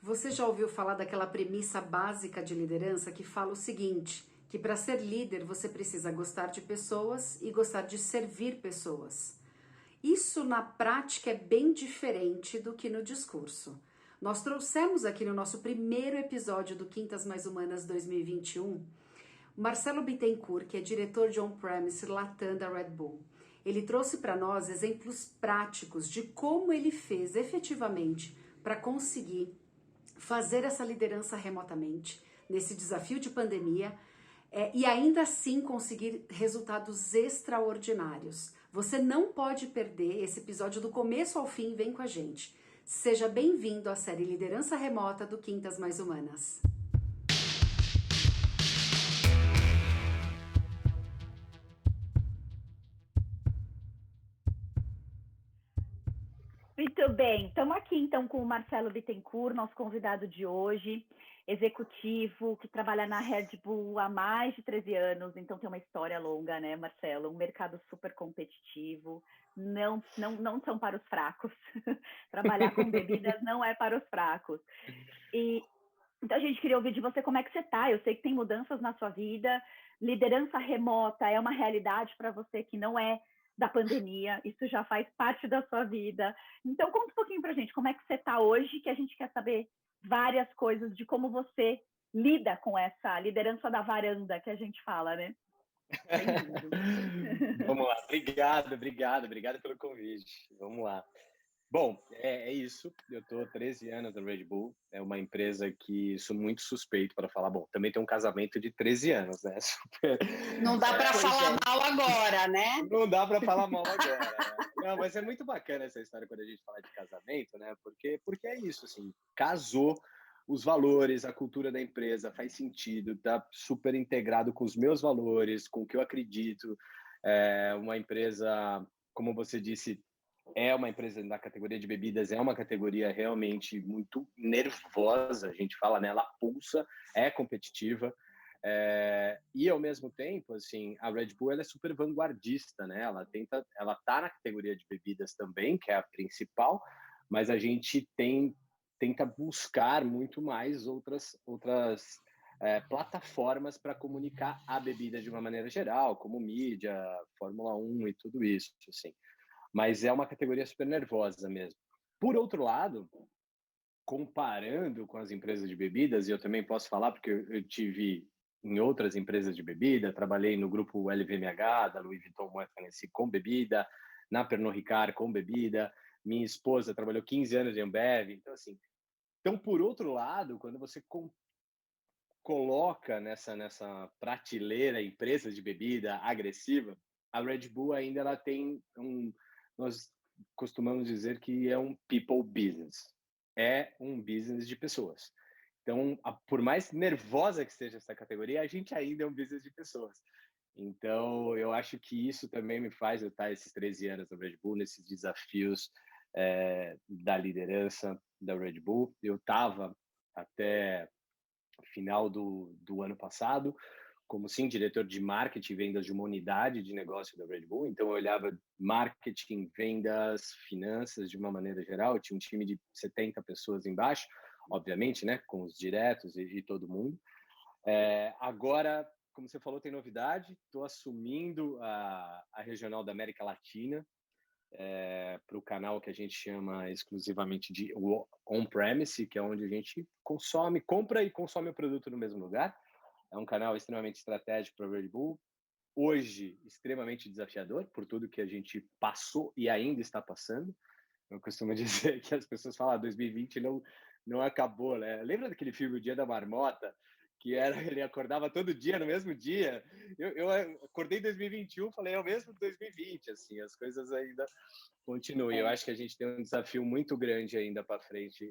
Você já ouviu falar daquela premissa básica de liderança que fala o seguinte, que para ser líder você precisa gostar de pessoas e gostar de servir pessoas. Isso na prática é bem diferente do que no discurso. Nós trouxemos aqui no nosso primeiro episódio do Quintas Mais Humanas 2021 Marcelo Bittencourt, que é diretor de On-Premise Latam da Red Bull. Ele trouxe para nós exemplos práticos de como ele fez efetivamente para conseguir fazer essa liderança remotamente, nesse desafio de pandemia, e ainda assim conseguir resultados extraordinários. Você não pode perder esse episódio do começo ao fim, vem com a gente. Seja bem-vindo à série Liderança Remota do Quintas Mais Humanas. Muito bem, estamos aqui então com o Marcelo Bittencourt, nosso convidado de hoje, executivo que trabalha na Red Bull há mais de 13 anos, então tem uma história longa, né, Marcelo? Um mercado super competitivo, não são para os fracos. Trabalhar com bebidas não é para os fracos. E então a gente queria ouvir de você como é que você está. Eu sei que tem mudanças na sua vida, liderança remota é uma realidade para você que não é da pandemia, isso já faz parte da sua vida. Então, conta um pouquinho para a gente como é que você está hoje, que a gente quer saber várias coisas de como você lida com essa liderança da varanda que a gente fala, né? Bem-vindo. Vamos lá, obrigado pelo convite. Vamos lá. Bom, é isso. Eu estou 13 anos na Red Bull. É uma empresa que sou muito suspeito para falar. Bom, também tem um casamento de 13 anos, né? Super, Não dá para falar é, mal agora, né? não dá para falar mal agora, né? Não, mas é muito bacana essa história quando a gente fala de casamento, né? Porque é isso, assim, casou os valores, a cultura da empresa faz sentido, tá super integrado com os meus valores, com o que eu acredito. É uma empresa, como você disse, é uma empresa na categoria de bebidas, é uma categoria realmente muito nervosa, a gente fala, né? Ela pulsa, é competitiva, e ao mesmo tempo, assim, a Red Bull ela é super vanguardista, né? Ela tá na categoria de bebidas também, que é a principal, mas a gente tenta buscar muito mais outras plataformas para comunicar a bebida de uma maneira geral, como mídia, Fórmula 1 e tudo isso, assim. Mas é uma categoria super nervosa mesmo. Por outro lado, comparando com as empresas de bebidas, e eu também posso falar porque eu tive em outras empresas de bebida, trabalhei no grupo LVMH, da Louis Vuitton Moët Hennessy com bebida, na Pernod Ricard com bebida, minha esposa trabalhou 15 anos em Ambev, então assim, então por outro lado, quando você coloca nessa prateleira empresa de bebida agressiva, a Red Bull ainda ela tem nós costumamos dizer que é um people business, é um business de pessoas. Então, por mais nervosa que seja essa categoria, a gente ainda é um business de pessoas. Então, eu acho que isso também me faz eu estar esses 13 anos na Red Bull, nesses desafios da liderança da Red Bull. Eu estava até final do ano passado, como sim diretor de marketing e vendas de uma unidade de negócio da Red Bull. Então eu olhava marketing, vendas, finanças de uma maneira geral. Eu tinha um time de 70 pessoas embaixo, obviamente, né, com os diretos e todo mundo. Agora, como você falou, tem novidade. Estou assumindo a regional da América Latina para o canal que a gente chama exclusivamente de on-premise, que é onde a gente compra e consome o produto no mesmo lugar. É um canal extremamente estratégico para a Red Bull. Hoje, extremamente desafiador, por tudo que a gente passou e ainda está passando. Eu costumo dizer que as pessoas falam 2020 não acabou, né? Lembra daquele filme O Dia da Marmota? Que era, ele acordava todo dia, no mesmo dia. Eu acordei em 2021, falei, é o mesmo 2020, assim, as coisas ainda continuam. Eu acho que a gente tem um desafio muito grande ainda para frente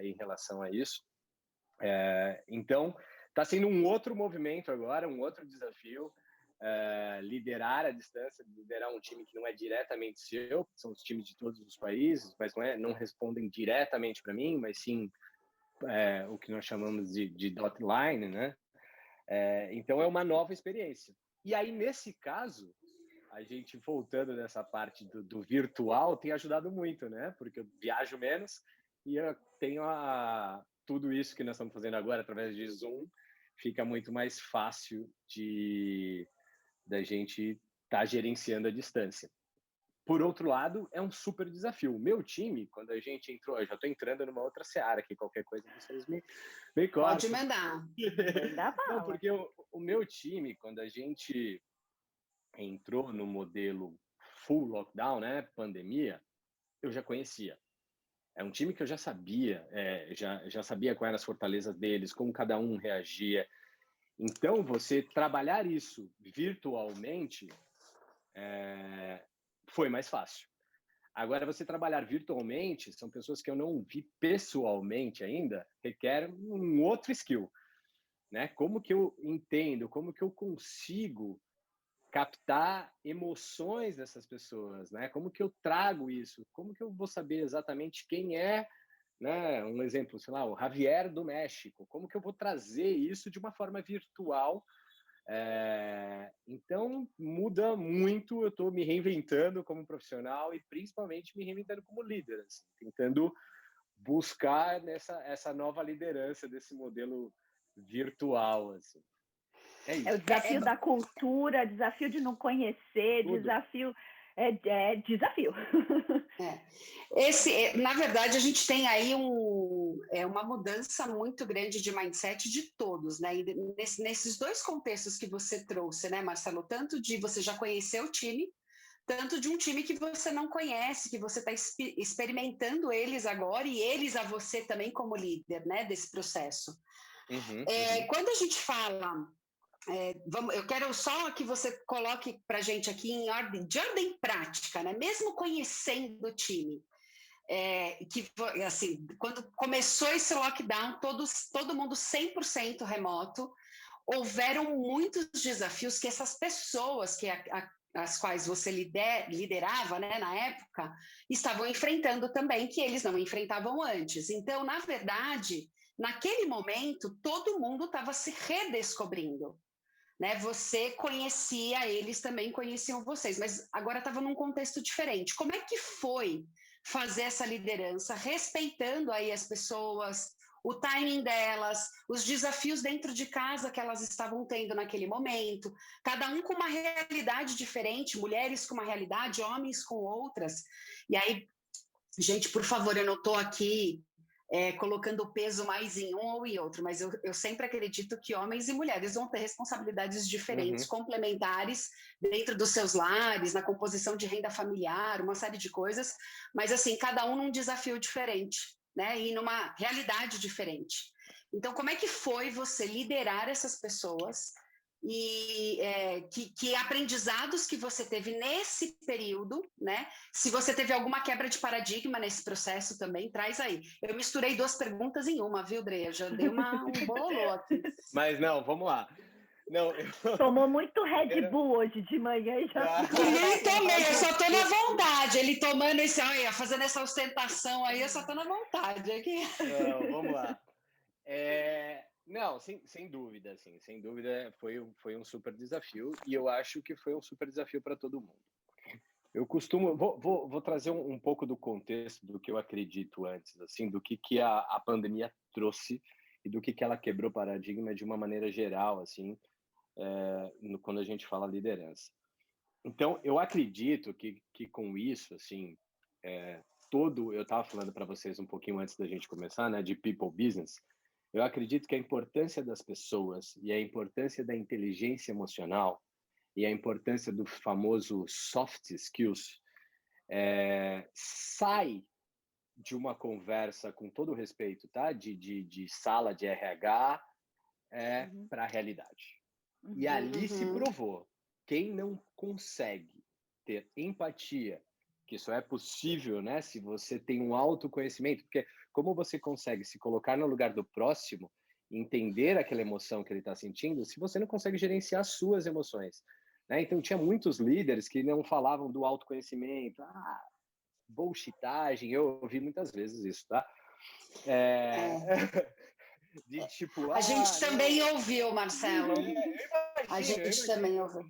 em relação a isso. Então, está sendo um outro movimento agora, um outro desafio, liderar a distância, liderar um time que não é diretamente seu, são os times de todos os países, mas não respondem diretamente para mim, mas sim o que nós chamamos de dot line, né? Então, é uma nova experiência. E aí, nesse caso, a gente voltando nessa parte do virtual tem ajudado muito, né? Porque eu viajo menos, e eu tenho tudo isso que nós estamos fazendo agora através de Zoom, fica muito mais fácil da gente estar gerenciando a distância. Por outro lado, é um super desafio. O meu time, quando a gente entrou, eu já estou entrando numa outra seara aqui, qualquer coisa vocês me Pode cortam. mandar. Não, porque o meu time, quando a gente entrou no modelo full lockdown, né, pandemia, eu já conhecia. É um time que eu já sabia, já sabia quais eram as fortalezas deles, como cada um reagia. Então, você trabalhar isso virtualmente foi mais fácil. Agora, você trabalhar virtualmente, são pessoas que eu não vi pessoalmente ainda, requer um outro skill, né? Como que eu entendo, como que eu consigo captar emoções dessas pessoas, né? Como que eu trago isso? Como que eu vou saber exatamente quem é, né? Um exemplo, sei lá, o Javier do México. Como que eu vou trazer isso de uma forma virtual? Então, muda muito. Eu estou me reinventando como profissional e principalmente me reinventando como líder, assim, tentando buscar essa nova liderança desse modelo virtual, assim. É isso. É o desafio da cultura, desafio de não conhecer, Tudo. desafio. Desafio. Na verdade, a gente tem aí uma mudança muito grande de mindset de todos, né? E nesses dois contextos que você trouxe, né, Marcelo? Tanto de você já conhecer o time, tanto de um time que você não conhece, que você está experimentando eles agora e eles a você também como líder, né, desse processo. Quando a gente fala... eu quero só que você coloque para a gente aqui de ordem prática, né? Mesmo conhecendo o time. Que assim, quando começou esse lockdown, todo mundo 100% remoto, houveram muitos desafios que essas pessoas as quais você liderava, né, na época, estavam enfrentando também, que eles não enfrentavam antes. Então, na verdade, naquele momento, todo mundo estava se redescobrindo. Né? Você conhecia, eles também conheciam vocês, mas agora estava num contexto diferente. Como é que foi fazer essa liderança, respeitando aí as pessoas, o timing delas, os desafios dentro de casa que elas estavam tendo naquele momento, cada um com uma realidade diferente, mulheres com uma realidade, homens com outras. E aí, gente, por favor, eu não estou aqui colocando o peso mais em um ou em outro, mas eu sempre acredito que homens e mulheres vão ter responsabilidades diferentes, complementares, dentro dos seus lares, na composição de renda familiar, uma série de coisas, mas assim, cada um num desafio diferente, né? E numa realidade diferente. Então, como é que foi você liderar essas pessoas e que aprendizados que você teve nesse período, né? Se você teve alguma quebra de paradigma nesse processo também, traz aí. Eu misturei duas perguntas em uma, viu, Dre? Eu já dei um bololô aqui. Mas não, vamos lá. Não, Tomou muito Red Bull hoje de manhã e já. Nem tomei, eu só tô na vontade. Ele tomando fazendo essa ostentação aí, eu só tô na vontade aqui. Não, vamos lá. Não, sem dúvida, assim, sem dúvida foi um super desafio e eu acho que foi um super desafio para todo mundo. Eu costumo, vou trazer um pouco do contexto do que eu acredito antes, assim, do que a pandemia trouxe e do que ela quebrou paradigma de uma maneira geral, assim, quando a gente fala liderança. Então, eu acredito que com isso, assim, eu estava falando para vocês um pouquinho antes da gente começar, né, de people business. Eu acredito que a importância das pessoas e a importância da inteligência emocional e a importância do famoso soft skills sai de uma conversa, com todo o respeito, tá? De sala de RH para a realidade. E ali se provou, quem não consegue ter empatia, que isso é possível, né? Se você tem um autoconhecimento, porque como você consegue se colocar no lugar do próximo, entender aquela emoção que ele está sentindo, se você não consegue gerenciar as suas emoções, né? Então tinha muitos líderes que não falavam do autoconhecimento, bullshitagem, eu ouvi muitas vezes isso, tá? De tipo, a gente também ouviu, Marcelo. A gente também ouviu.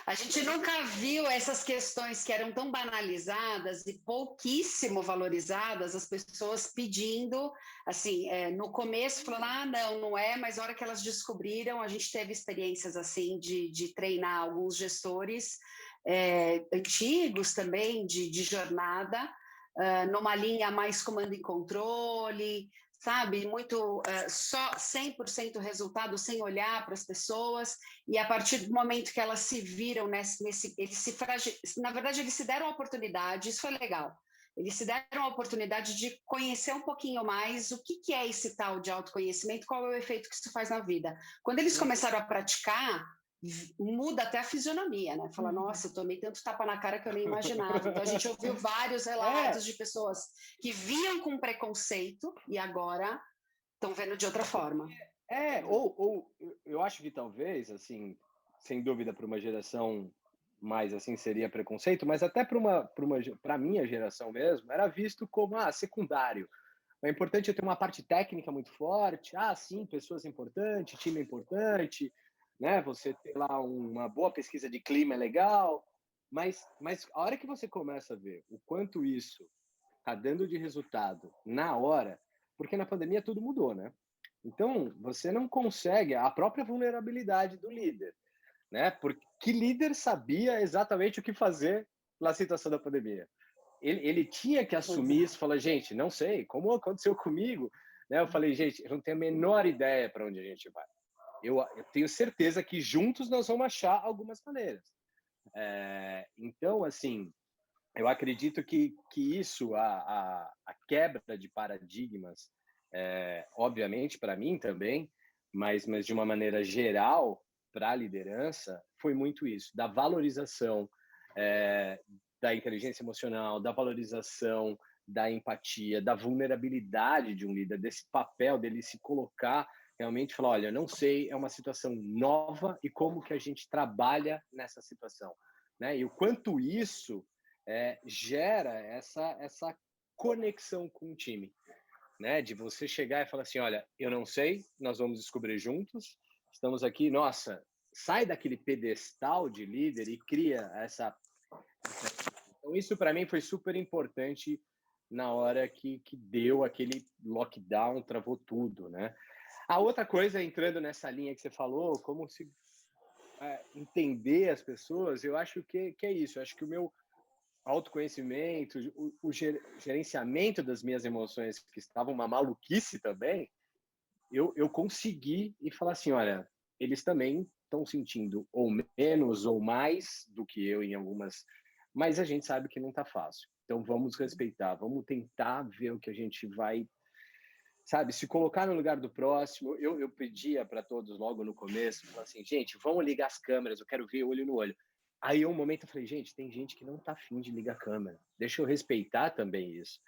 A gente nunca viu essas questões que eram tão banalizadas e pouquíssimo valorizadas, as pessoas pedindo, assim, no começo falando, não é, mas a hora que elas descobriram, a gente teve experiências assim de treinar alguns gestores antigos também, de jornada, numa linha mais comando e controle, sabe? Muito só 100% resultado, sem olhar para as pessoas, e a partir do momento que elas se viram na verdade, eles se deram a oportunidade, isso foi legal. Eles se deram a oportunidade de conhecer um pouquinho mais o que é esse tal de autoconhecimento, qual é o efeito que isso faz na vida. Quando eles começaram a praticar, muda até a fisionomia, né? Fala, nossa, eu tomei tanto tapa na cara que eu nem imaginava. Então a gente ouviu vários relatos de pessoas que viam com preconceito e agora estão vendo de outra forma. Ou eu acho que talvez, assim, sem dúvida para uma geração mais assim seria preconceito, mas até para minha geração mesmo, era visto como secundário. O importante é ter uma parte técnica muito forte, sim, pessoas importantes, time importante, né? Você ter lá uma boa pesquisa de clima é legal, mas a hora que você começa a ver o quanto isso está dando de resultado na hora, porque na pandemia tudo mudou, né? Então, você não consegue a própria vulnerabilidade do líder, né? Porque que líder sabia exatamente o que fazer na situação da pandemia? Ele tinha que assumir isso, falar, gente, não sei, como aconteceu comigo, né? Eu falei, gente, eu não tenho a menor ideia para onde a gente vai. Eu tenho certeza que juntos nós vamos achar algumas maneiras. Então, assim, eu acredito que isso, a quebra de paradigmas, obviamente para mim também, mas de uma maneira geral para a liderança, foi muito isso, da valorização da inteligência emocional, da valorização da empatia, da vulnerabilidade de um líder, desse papel dele se colocar realmente, falar, olha, não sei, é uma situação nova e como que a gente trabalha nessa situação, né? E o quanto isso gera essa conexão com o time, né? De você chegar e falar assim, olha, eu não sei, nós vamos descobrir juntos, estamos aqui, nossa, sai daquele pedestal de líder e cria essa... Então, isso para mim foi super importante na hora que deu aquele lockdown, travou tudo, né? A outra coisa, entrando nessa linha que você falou, como se entender as pessoas, eu acho que é isso, eu acho que o meu autoconhecimento, o gerenciamento das minhas emoções, que estavam uma maluquice também, eu consegui e falar assim, olha, eles também estão sentindo ou menos ou mais do que eu em algumas, mas a gente sabe que não está fácil. Então vamos respeitar, vamos tentar ver o que a gente vai, sabe, se colocar no lugar do próximo. Eu pedia para todos logo no começo, falar assim, gente, vamos ligar as câmeras, eu quero ver olho no olho. Aí um momento eu falei, gente, tem gente que não tá afim de ligar a câmera. Deixa eu respeitar também isso,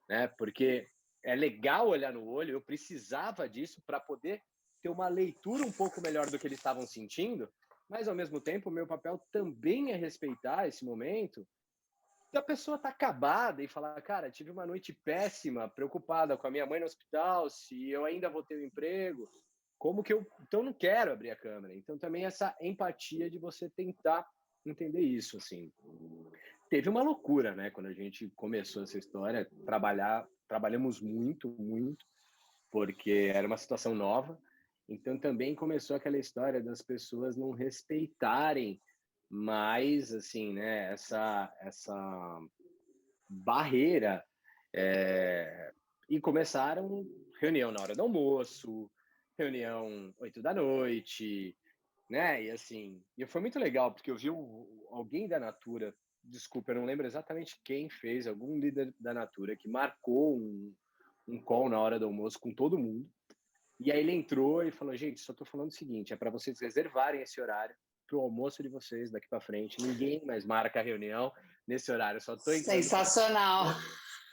né? Porque é legal olhar no olho, eu precisava disso para poder ter uma leitura um pouco melhor do que eles estavam sentindo, mas ao mesmo tempo o meu papel também é respeitar esse momento. Se a pessoa tá acabada e falar, cara, tive uma noite péssima, preocupada com a minha mãe no hospital, se eu ainda vou ter um emprego, como que eu... Então não quero abrir a câmera. Então também essa empatia de você tentar entender isso, assim. Teve uma loucura, né? Quando a gente começou essa história, trabalhamos muito, muito, porque era uma situação nova. Então também começou aquela história das pessoas não respeitarem mais, assim, né? Essa barreira. E começaram reunião na hora do almoço, reunião 8 da noite, né? E assim, e foi muito legal, porque eu vi alguém da Natura, desculpa, eu não lembro exatamente quem fez, algum líder da Natura que marcou um call na hora do almoço com todo mundo. E aí ele entrou e falou, gente, só tô falando o seguinte, é para vocês reservarem esse horário pro almoço de vocês daqui para frente. Ninguém mais marca a reunião nesse horário, só tô entrando. Sensacional.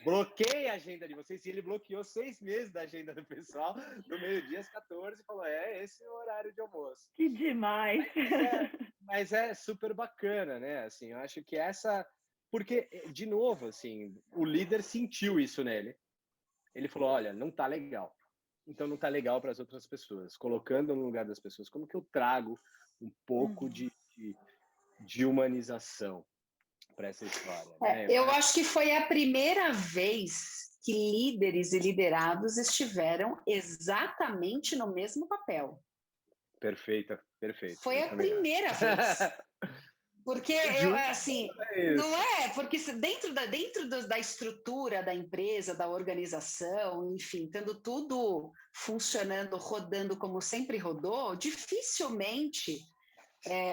Bloqueei a agenda de vocês, e ele bloqueou 6 meses da agenda do pessoal, do meio-dia às 14, e falou, esse é o horário de almoço. Que demais! Mas é super bacana, né? Assim, eu acho que porque, de novo, assim, o líder sentiu isso nele. Ele falou, olha, não tá legal. Então não tá legal para as outras pessoas. Colocando no lugar das pessoas, como que eu trago um pouco de de humanização para essa história, né? Eu acho que foi a primeira vez que líderes e liderados estiveram exatamente no mesmo papel. Perfeito. Foi a primeira vez. Porque assim, não é? Porque dentro da estrutura da empresa, da organização, enfim, tendo tudo funcionando, rodando como sempre rodou, dificilmente,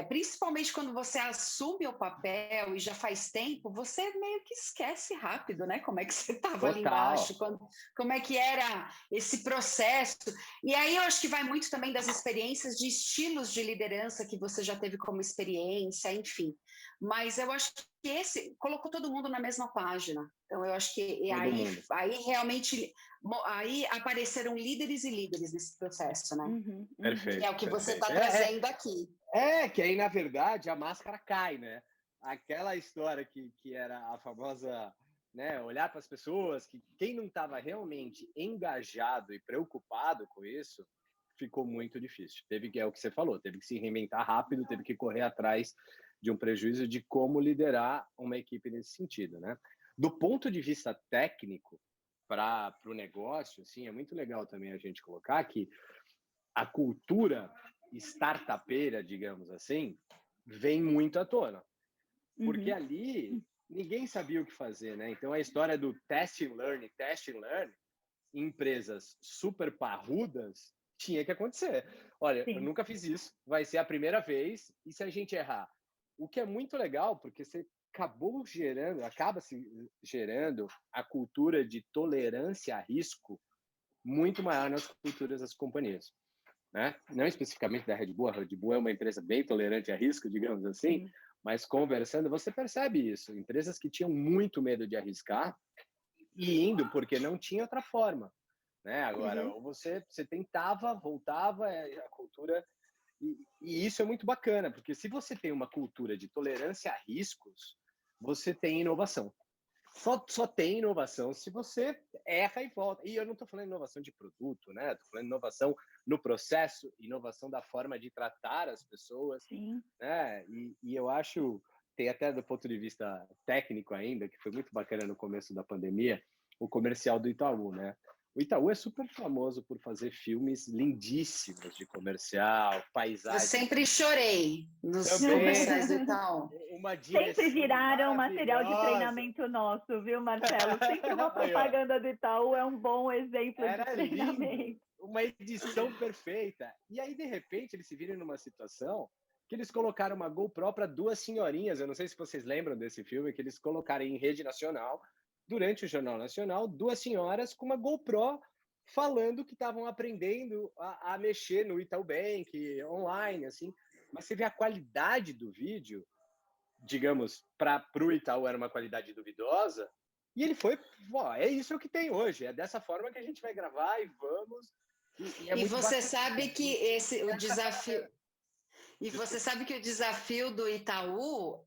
principalmente quando você assume o papel e já faz tempo, você meio que esquece rápido, né? Como é que você estava ali embaixo, como é que era esse processo. E aí eu acho que vai muito também das experiências de estilos de liderança que você já teve como experiência, enfim. Mas eu acho que esse colocou todo mundo na mesma página. Então eu acho que aí realmente aí apareceram líderes e líderes nesse processo, né? Perfeito. Que é o que você está trazendo aqui. Que aí, na verdade, a máscara cai, né? Aquela história que era a famosa, né, olhar para as pessoas, que quem não estava realmente engajado e preocupado com isso, ficou muito difícil. É o que você falou, teve que se reinventar rápido, teve que correr atrás de um prejuízo de como liderar uma equipe nesse sentido, né? Do ponto de vista técnico, para o negócio, assim, é muito legal também a gente colocar que a cultura startupeira, digamos assim, vem muito à tona. Porque ali ninguém sabia o que fazer, né? Então a história do test and learn, em empresas super parrudas, tinha que acontecer. Olha, eu nunca fiz isso, vai ser a primeira vez, e se a gente errar? O que é muito legal, porque você acaba se gerando a cultura de tolerância a risco muito maior nas culturas das companhias. Né? Não especificamente da Red Bull, a Red Bull é uma empresa bem tolerante a risco, digamos assim, mas conversando você percebe isso, empresas que tinham muito medo de arriscar e indo porque não tinha outra forma, né? Agora, ou você tentava, voltava, a cultura, e isso é muito bacana, porque se você tem uma cultura de tolerância a riscos, você tem inovação. Só tem inovação se você erra e volta. E eu não estou falando inovação de produto, né? Estou falando inovação no processo, inovação da forma de tratar as pessoas. Né? E eu acho, tem até do ponto de vista técnico ainda, que foi muito bacana no começo da pandemia, o comercial do Itaú, né? O Itaú é super famoso por fazer filmes lindíssimos de comercial, paisagens. Eu sempre chorei nos comerciais do Itaú. Sempre viraram material de treinamento nosso, viu, Marcelo? Sempre uma propaganda do Itaú é um bom exemplo de treinamento. Lindo, uma edição perfeita. E aí, de repente, eles se viram numa situação que eles colocaram uma GoPro para duas senhorinhas. Eu não sei se vocês lembram desse filme, que eles colocaram em rede nacional, durante o Jornal Nacional, duas senhoras com uma GoPro falando que estavam aprendendo a mexer no Itaú Bank, online, assim. Mas você vê a qualidade do vídeo, digamos, para o Itaú era uma qualidade duvidosa, e ele foi, é isso que tem hoje, é dessa forma que a gente vai gravar e vamos. E você sabe que o desafio... E você sabe que o desafio do Itaú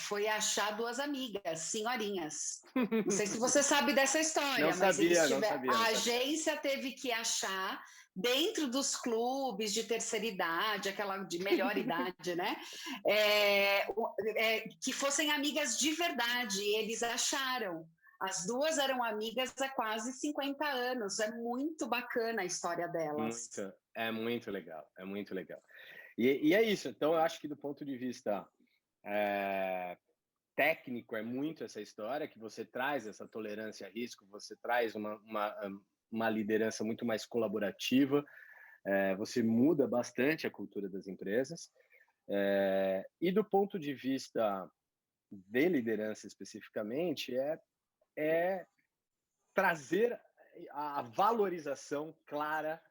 foi achar duas amigas, senhorinhas. Não sei se você sabe dessa história, a agência teve que achar dentro dos clubes de terceira idade, aquela de melhor idade, né? Que fossem amigas de verdade. E eles acharam. As duas eram amigas há quase 50 anos. É muito bacana a história delas. É muito legal, é muito legal. E é isso. Então, eu acho que do ponto de vista técnico, é muito essa história que você traz essa tolerância a risco, você traz uma liderança muito mais colaborativa, você muda bastante a cultura das empresas. E do ponto de vista de liderança especificamente, é trazer a valorização clara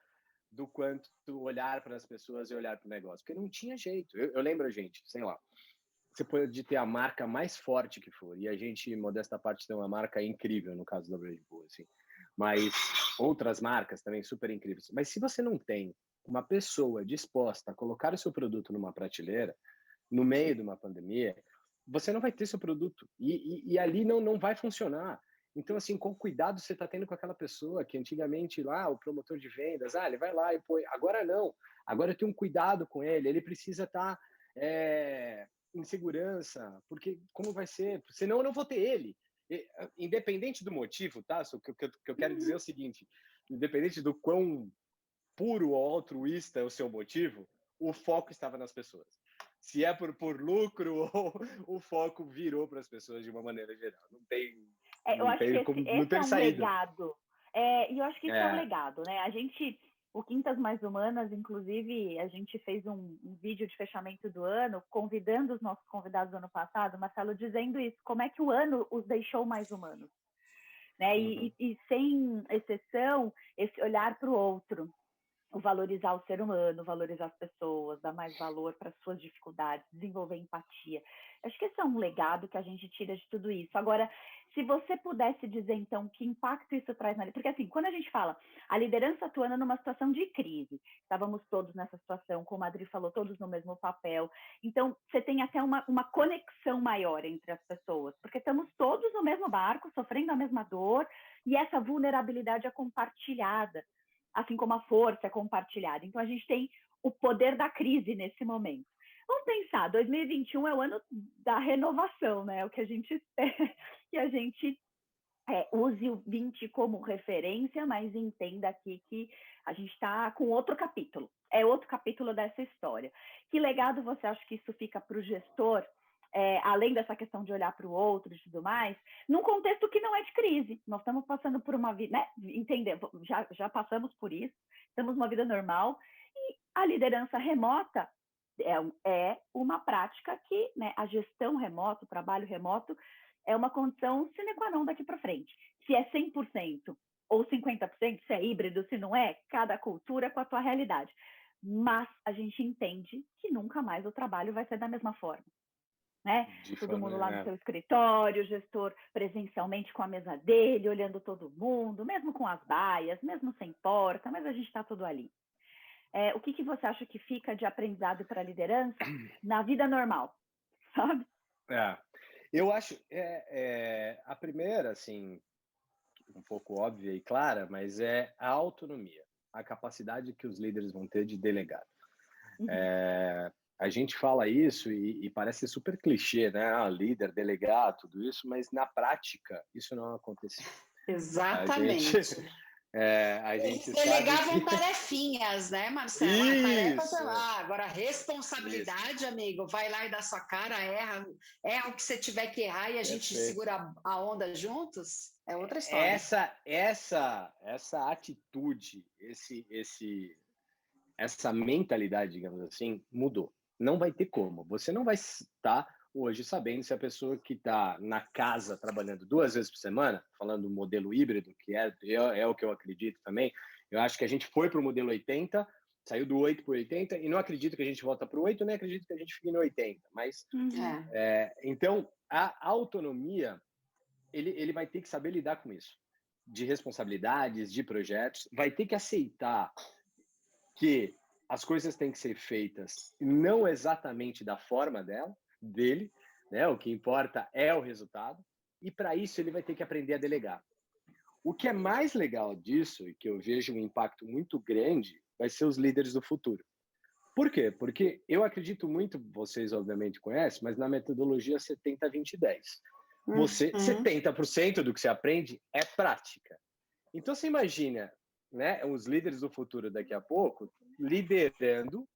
do quanto olhar para as pessoas e olhar para o negócio, porque não tinha jeito. Eu lembro, gente, sei lá, você pode ter a marca mais forte que for, e a gente, modesta parte, tem uma marca incrível, no caso da Red Bull, assim, mas outras marcas também super incríveis. Mas se você não tem uma pessoa disposta a colocar o seu produto numa prateleira, no meio de uma pandemia, você não vai ter seu produto, e ali não vai funcionar. Então, assim, qual cuidado você está tendo com aquela pessoa que antigamente lá, o promotor de vendas, ele vai lá e põe. Agora não. Agora eu tenho um cuidado com ele. Ele precisa estar insegurança, porque como vai ser? Senão eu não vou ter ele. Independente do motivo, tá? O que eu quero dizer é o seguinte, independente do quão puro ou altruísta é o seu motivo, o foco estava nas pessoas. Se é por lucro, ou o foco virou para as pessoas de uma maneira geral. Eu acho que não esse é ter um saído. legado. E eu acho que isso é um legado, né? O Quintas Mais Humanas, inclusive, a gente fez um vídeo de fechamento do ano, convidando os nossos convidados do ano passado, Marcelo, dizendo isso, como é que o ano os deixou mais humanos, né? E sem exceção, esse olhar para o outro, o valorizar o ser humano, valorizar as pessoas, dar mais valor para as suas dificuldades, desenvolver empatia. Acho que esse é um legado que a gente tira de tudo isso. Agora, se você pudesse dizer, então, que impacto isso traz na... Porque, assim, quando a gente fala a liderança atuando numa situação de crise, estávamos todos nessa situação, como a Adri falou, todos no mesmo papel. Então, você tem até uma conexão maior entre as pessoas, porque estamos todos no mesmo barco, sofrendo a mesma dor, e essa vulnerabilidade é compartilhada, assim como a força é compartilhada. Então, a gente tem o poder da crise nesse momento. Vamos pensar, 2021 é o ano da renovação, né? O que a gente espera que a gente use o 20 como referência, mas entenda aqui que a gente está com outro capítulo. É outro capítulo dessa história. Que legado você acha que isso fica para o gestor, além dessa questão de olhar para o outro e tudo mais, num contexto que não é de crise? Nós estamos passando por uma vida, né? Entender, já passamos por isso, estamos numa vida normal, e a liderança remota é uma prática que, né, a gestão remota, o trabalho remoto, é uma condição sine qua non daqui para frente. Se é 100% ou 50%, se é híbrido, se não é, cada cultura com a sua realidade. Mas a gente entende que nunca mais o trabalho vai ser da mesma forma. Né? Todo mundo lá no seu escritório, o gestor presencialmente com a mesa dele, olhando todo mundo, mesmo com as baias, mesmo sem porta, mas a gente está tudo ali. O que você acha que fica de aprendizado para a liderança na vida normal, sabe? Eu acho a primeira, assim, um pouco óbvia e clara, mas é a autonomia, a capacidade que os líderes vão ter de delegar. A gente fala isso e parece super clichê, né? Líder, delegar, tudo isso, mas na prática isso não aconteceu. Exatamente. Eles delegavam tarefinhas, né, Marcelo? Isso. Agora, responsabilidade, isso. Amigo, vai lá e dá sua cara, erra o que você tiver que errar e a gente segura a onda juntos, é outra história. Essa atitude, essa mentalidade, digamos assim, mudou. Não vai ter como. Você não vai estar hoje sabendo se a pessoa que está na casa trabalhando 2 vezes por semana, falando do modelo híbrido, que é o que eu acredito também, eu acho que a gente foi para o modelo 80, saiu do 8 para o 80, e não acredito que a gente volta para o 8, nem acredito que a gente fique no 80. Mas, então, a autonomia, ele vai ter que saber lidar com isso, de responsabilidades, de projetos, vai ter que aceitar que as coisas têm que ser feitas não exatamente da forma dele, né? O que importa é o resultado, e para isso ele vai ter que aprender a delegar. O que é mais legal disso, e que eu vejo um impacto muito grande, vai ser os líderes do futuro. Por quê? Porque eu acredito muito, vocês obviamente conhecem, mas na metodologia 70-20-10. 70% do que você aprende é prática. Então você imagina, né, os líderes do futuro daqui a pouco liderando,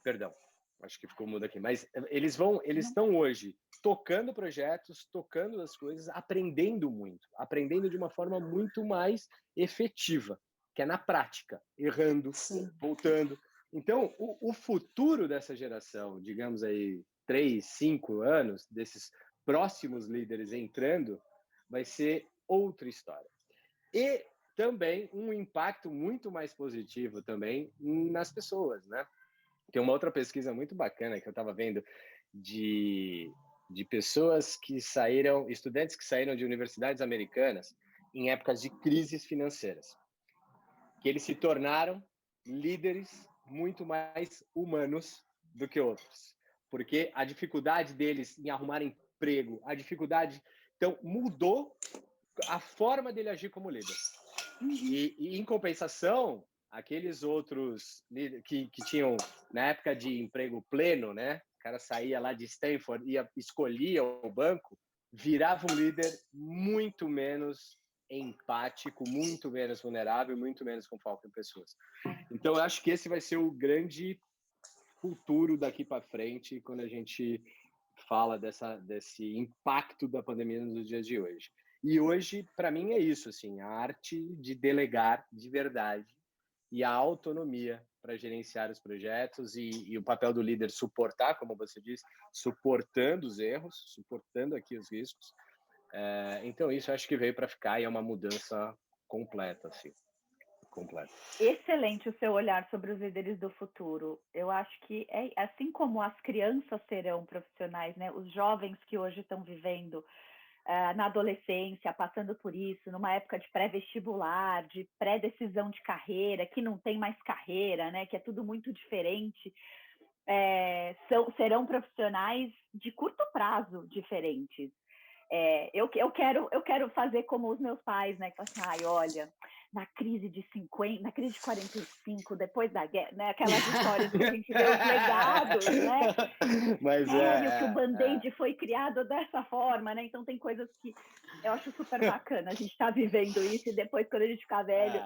perdão, acho que ficou mudo aqui, mas eles estão hoje tocando projetos, tocando as coisas, aprendendo muito, aprendendo de uma forma muito mais efetiva, que é na prática, errando, voltando. Então, o futuro dessa geração, digamos aí 3, 5 anos, desses próximos líderes entrando, vai ser outra história. E também um impacto muito mais positivo também nas pessoas, né? Tem uma outra pesquisa muito bacana que eu estava vendo de pessoas que saíram, estudantes que saíram de universidades americanas em épocas de crises financeiras, que eles se tornaram líderes muito mais humanos do que outros, porque a dificuldade deles em arrumar emprego, então mudou a forma dele agir como líder. E em compensação, aqueles outros que tinham, na época de emprego pleno, né? O cara saía lá de Stanford, escolhia o banco, virava um líder muito menos empático, muito menos vulnerável, muito menos com foco em pessoas. Então, eu acho que esse vai ser o grande futuro daqui para frente, quando a gente fala desse impacto da pandemia nos dias de hoje. E hoje, para mim, é isso, assim, a arte de delegar de verdade e a autonomia para gerenciar os projetos e o papel do líder suportar, como você disse, suportando os erros, suportando aqui os riscos. Então, isso eu acho que veio para ficar e é uma mudança completa, assim. Completa. Excelente o seu olhar sobre os líderes do futuro. Eu acho que é assim como as crianças serão profissionais, né? Os jovens que hoje estão vivendo na adolescência, passando por isso, numa época de pré-vestibular, de pré-decisão de carreira, que não tem mais carreira, né? Que é tudo muito diferente. Serão profissionais de curto prazo diferentes. Eu quero fazer como os meus pais, né? Que assim, olha, na crise de 50, na crise de 45, depois da guerra, né? Aquelas histórias que a gente vê os legados, né? Mas sério que o Band-Aid foi criado dessa forma, né? Então tem coisas que eu acho super bacana. A gente tá vivendo isso e depois, quando a gente ficar velho,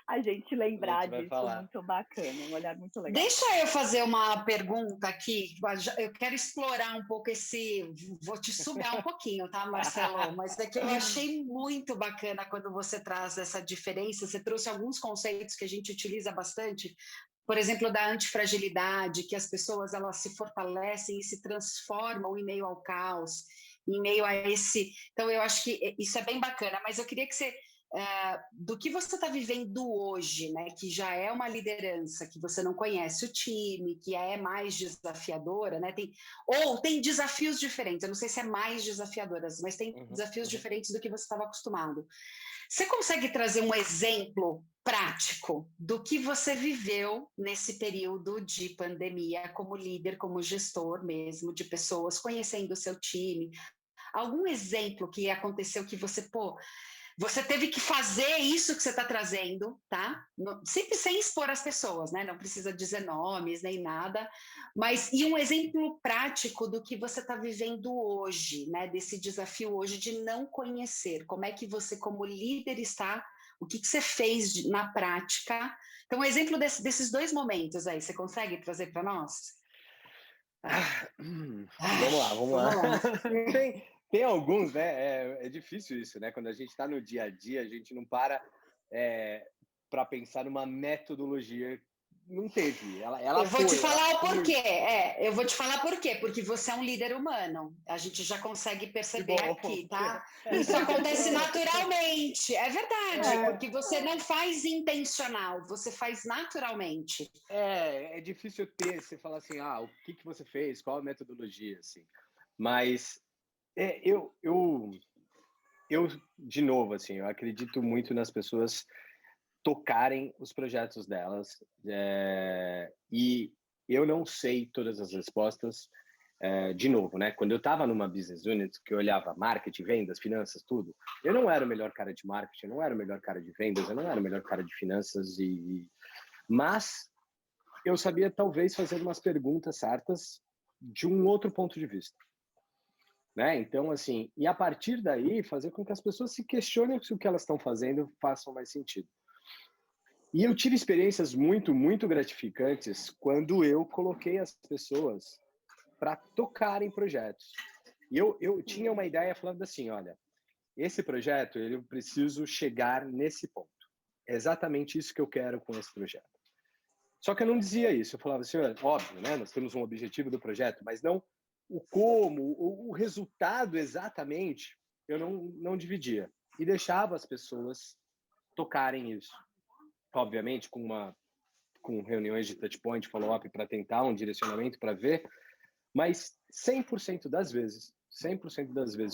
a gente lembrar disso. Falar. Muito bacana, um olhar muito legal. Deixa eu fazer uma pergunta aqui. Eu quero explorar um pouco vou te sugar um pouquinho, tá, Marcelo? Mas é que eu achei muito bacana quando você traz essa diferença. Você trouxe alguns conceitos que a gente utiliza bastante. Por exemplo, da antifragilidade, que as pessoas elas se fortalecem e se transformam em meio ao caos, em meio a esse... Então, eu acho que isso é bem bacana, mas eu queria que você... do que você está vivendo hoje, né? Que já é uma liderança, que você não conhece o time, que é mais desafiadora, né? Tem desafios diferentes, eu não sei se é mais desafiadoras, mas tem desafios diferentes do que você estava acostumado. Você consegue trazer um exemplo prático do que você viveu nesse período de pandemia como líder, como gestor mesmo, de pessoas, conhecendo o seu time? Algum exemplo que aconteceu que você teve que fazer isso que você está trazendo, tá? Sempre sem expor as pessoas, né? Não precisa dizer nomes nem nada, mas e um exemplo prático do que você está vivendo hoje, né? Desse desafio hoje de não conhecer. Como é que você, como líder, está? O que você fez na prática? Então, um exemplo desses dois momentos aí, você consegue trazer para nós? Vamos lá. Tem alguns, né? É difícil isso, né? Quando a gente está no dia a dia, a gente não para para pensar numa metodologia. Não teve. Eu vou te falar o porquê. Eu vou te falar por quê. Porque você é um líder humano. A gente já consegue perceber aqui, tá? Isso acontece naturalmente. É verdade. Porque você não faz intencional, você faz naturalmente. É difícil você falar assim, o que você fez, qual a metodologia, assim. Mas eu de novo, assim, eu acredito muito nas pessoas tocarem os projetos delas, e eu não sei todas as respostas. De novo, né? Quando eu estava numa business unit, que eu olhava marketing, vendas, finanças, tudo, eu não era o melhor cara de marketing, eu não era o melhor cara de vendas, eu não era o melhor cara de finanças, mas eu sabia talvez fazer umas perguntas certas de um outro ponto de vista. Né? Então, assim, e a partir daí, fazer com que as pessoas se questionem se o que elas estão fazendo façam mais sentido. E eu tive experiências muito, muito gratificantes quando eu coloquei as pessoas para tocarem projetos. E eu tinha uma ideia falando assim, olha, esse projeto, eu preciso chegar nesse ponto. É exatamente isso que eu quero com esse projeto. Só que eu não dizia isso. Eu falava assim, óbvio, né? Nós temos um objetivo do projeto, mas não o como, o resultado exatamente, eu não dividia. E deixava as pessoas tocarem isso. Obviamente, com reuniões de touchpoint, follow-up, para tentar um direcionamento, para ver. Mas 100% das vezes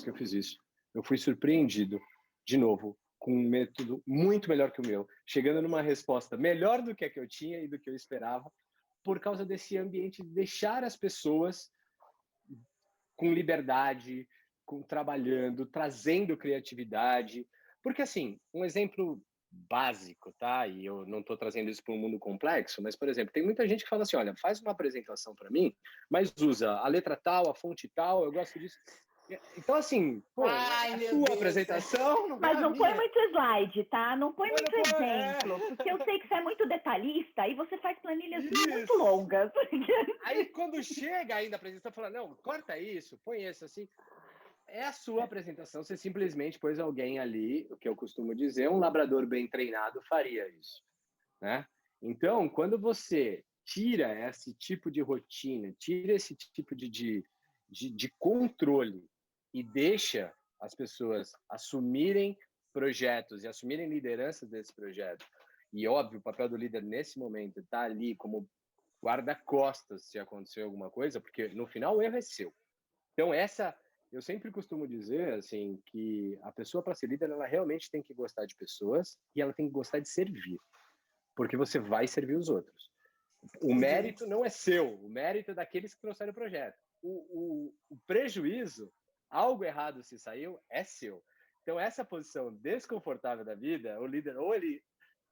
que eu fiz isso, eu fui surpreendido, de novo, com um método muito melhor que o meu, chegando numa resposta melhor do que a que eu tinha e do que eu esperava, por causa desse ambiente de deixar as pessoas com trabalhando, trazendo criatividade. Porque, assim, um exemplo básico, tá? E eu não estou trazendo isso para um mundo complexo, mas, por exemplo, tem muita gente que fala assim, olha, faz uma apresentação para mim, mas usa a letra tal, a fonte tal, eu gosto disso. Então, assim, pô, Ai, é a meu sua Deus. apresentação, não é Mas a não põe minha. muito slide, tá? Não põe Mas muito não põe, exemplo, porque eu sei que você é muito detalhista e você faz planilhas muito Isso. longas. Aí, quando chega ainda a apresentação, fala, não, corta isso, põe isso, assim. É a sua apresentação, você simplesmente pôs alguém ali, o que eu costumo dizer, um labrador bem treinado faria isso, né? Então, quando você tira esse tipo de rotina, tira esse tipo de controle e deixa as pessoas assumirem projetos e assumirem liderança desse projeto, e óbvio, o papel do líder nesse momento está ali como guarda-costas se acontecer alguma coisa, porque no final o erro é seu. Então, eu sempre costumo dizer assim que a pessoa para ser líder ela realmente tem que gostar de pessoas e ela tem que gostar de servir, porque você vai servir os outros. O mérito não é seu, o mérito é daqueles que trouxeram o projeto. O prejuízo, algo errado se saiu, é seu. Então, essa posição desconfortável da vida, o líder ou ele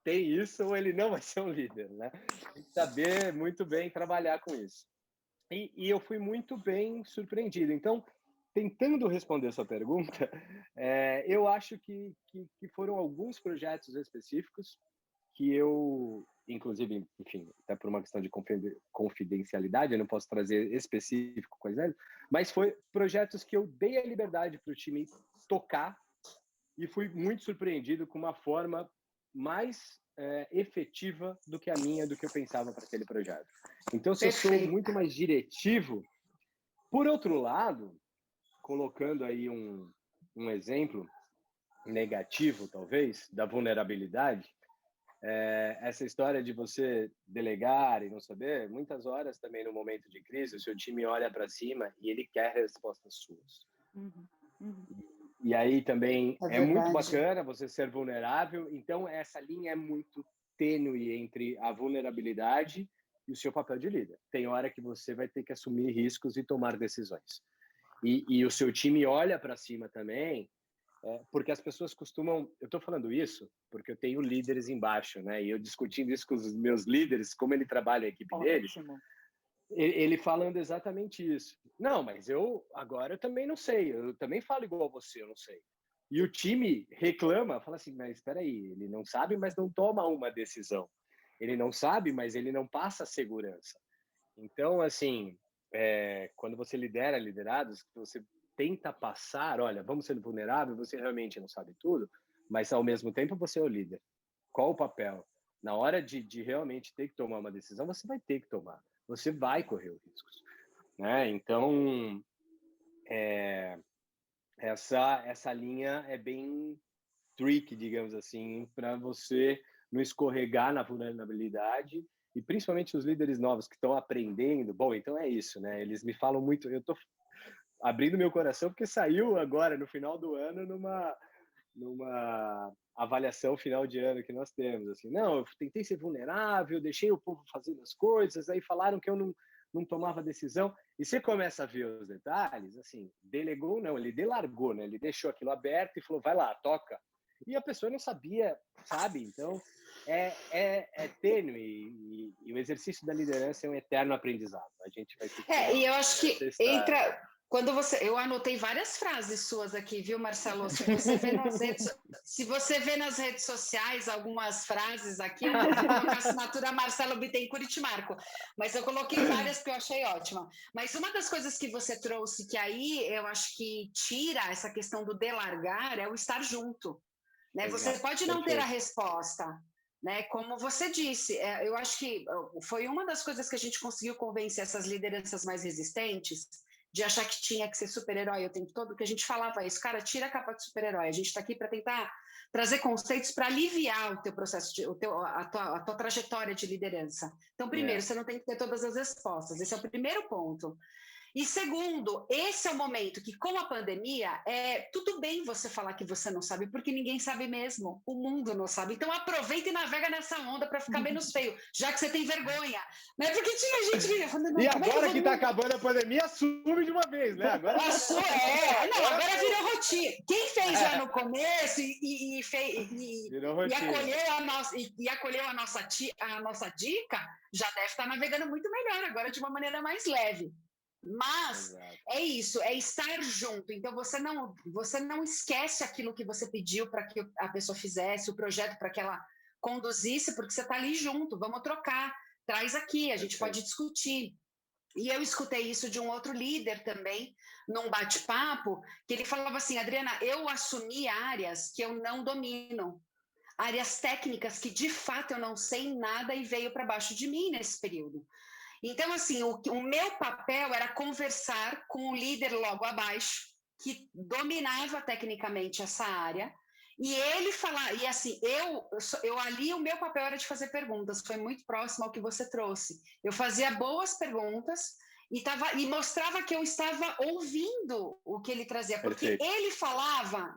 tem isso ou ele não vai ser um líder, né? Tem que saber muito bem trabalhar com isso. E eu fui muito bem surpreendido. Então, tentando responder a sua pergunta, eu acho que foram alguns projetos específicos que eu, inclusive, enfim, até por uma questão de confidencialidade, eu não posso trazer específico coisa, mas foi projetos que eu dei a liberdade para o time tocar e fui muito surpreendido com uma forma mais efetiva do que a minha, do que eu pensava para aquele projeto. Então, se eu sou muito mais diretivo, por outro lado, colocando aí um exemplo negativo, talvez, da vulnerabilidade, essa história de você delegar e não saber, muitas horas também no momento de crise, o seu time olha para cima e ele quer respostas suas. E aí também é muito bacana você ser vulnerável, então essa linha é muito tênue entre a vulnerabilidade e o seu papel de líder. Tem hora que você vai ter que assumir riscos e tomar decisões. E o seu time olha para cima também, porque as pessoas costumam... Eu estou falando isso porque eu tenho líderes embaixo, né? E eu discutindo isso com os meus líderes, como ele trabalha a equipe deles, ele falando exatamente isso. Não, mas agora eu também não sei, eu também falo igual a você, eu não sei. E o time reclama, fala assim, mas espera aí, ele não sabe, mas não toma uma decisão. Ele não sabe, mas ele não passa segurança. Então, assim, quando você lidera liderados, você tenta passar, olha, vamos ser vulnerável, você realmente não sabe tudo, mas ao mesmo tempo você é o líder. Qual o papel? Na hora de realmente ter que tomar uma decisão, você vai ter que tomar. Você vai correr os riscos, né? Então, essa linha é bem tricky, digamos assim, para você não escorregar na vulnerabilidade e principalmente os líderes novos que estão aprendendo. Bom, então é isso, né? Eles me falam muito, eu estou abrindo meu coração porque saiu agora no final do ano numa avaliação final de ano que nós temos, assim, não, eu tentei ser vulnerável, deixei o povo fazendo as coisas, aí falaram que eu não tomava decisão, e você começa a ver os detalhes, assim, delegou não, ele delargou, né, ele deixou aquilo aberto e falou, vai lá, toca, e a pessoa não sabia, sabe, então é tênue, e o exercício da liderança é um eterno aprendizado, a gente vai ter que e eu acho que quando eu anotei várias frases suas aqui, viu, Marcelo? Se você vê nas redes sociais algumas frases aqui, eu vou colocar a assinatura Marcelo Bittencourt e te marco. Mas eu coloquei várias que eu achei ótima. Mas uma das coisas que você trouxe, que aí eu acho que tira essa questão do delargar, é o estar junto. Né? Você pode não ter a resposta, né? Como você disse, eu acho que foi uma das coisas que a gente conseguiu convencer essas lideranças mais resistentes de achar que tinha que ser super-herói o tempo todo, que a gente falava isso, cara, tira a capa de super-herói, a gente está aqui para tentar trazer conceitos para aliviar o teu processo, a tua trajetória de liderança. Então, primeiro, você não tem que ter todas as respostas, esse é o primeiro ponto. E segundo, esse é o momento que, com a pandemia, tudo bem você falar que você não sabe, porque ninguém sabe mesmo. O mundo não sabe. Então aproveita e navega nessa onda para ficar menos feio, já que você tem vergonha. Né? Porque tinha gente falando, e agora que está acabando a pandemia, assume de uma vez, né? Agora agora virou rotina. Quem fez lá no começo e acolheu a nossa dica, já deve estar navegando muito melhor, agora de uma maneira mais leve. Mas Exato. é isso, é estar junto. Então você não esquece aquilo que você pediu para que a pessoa fizesse, o projeto para que ela conduzisse, porque você está ali junto, vamos trocar, traz aqui, a gente pode discutir. E eu escutei isso de um outro líder também, num bate-papo, que ele falava assim, Adriana, eu assumi áreas que eu não domino, áreas técnicas que de fato eu não sei nada e veio para baixo de mim nesse período. Então, assim, o meu papel era conversar com o líder logo abaixo, que dominava tecnicamente essa área, e ele falar, e assim, eu ali o meu papel era de fazer perguntas, foi muito próximo ao que você trouxe. Eu fazia boas perguntas e mostrava que eu estava ouvindo o que ele trazia, porque Perfeito. ele falava,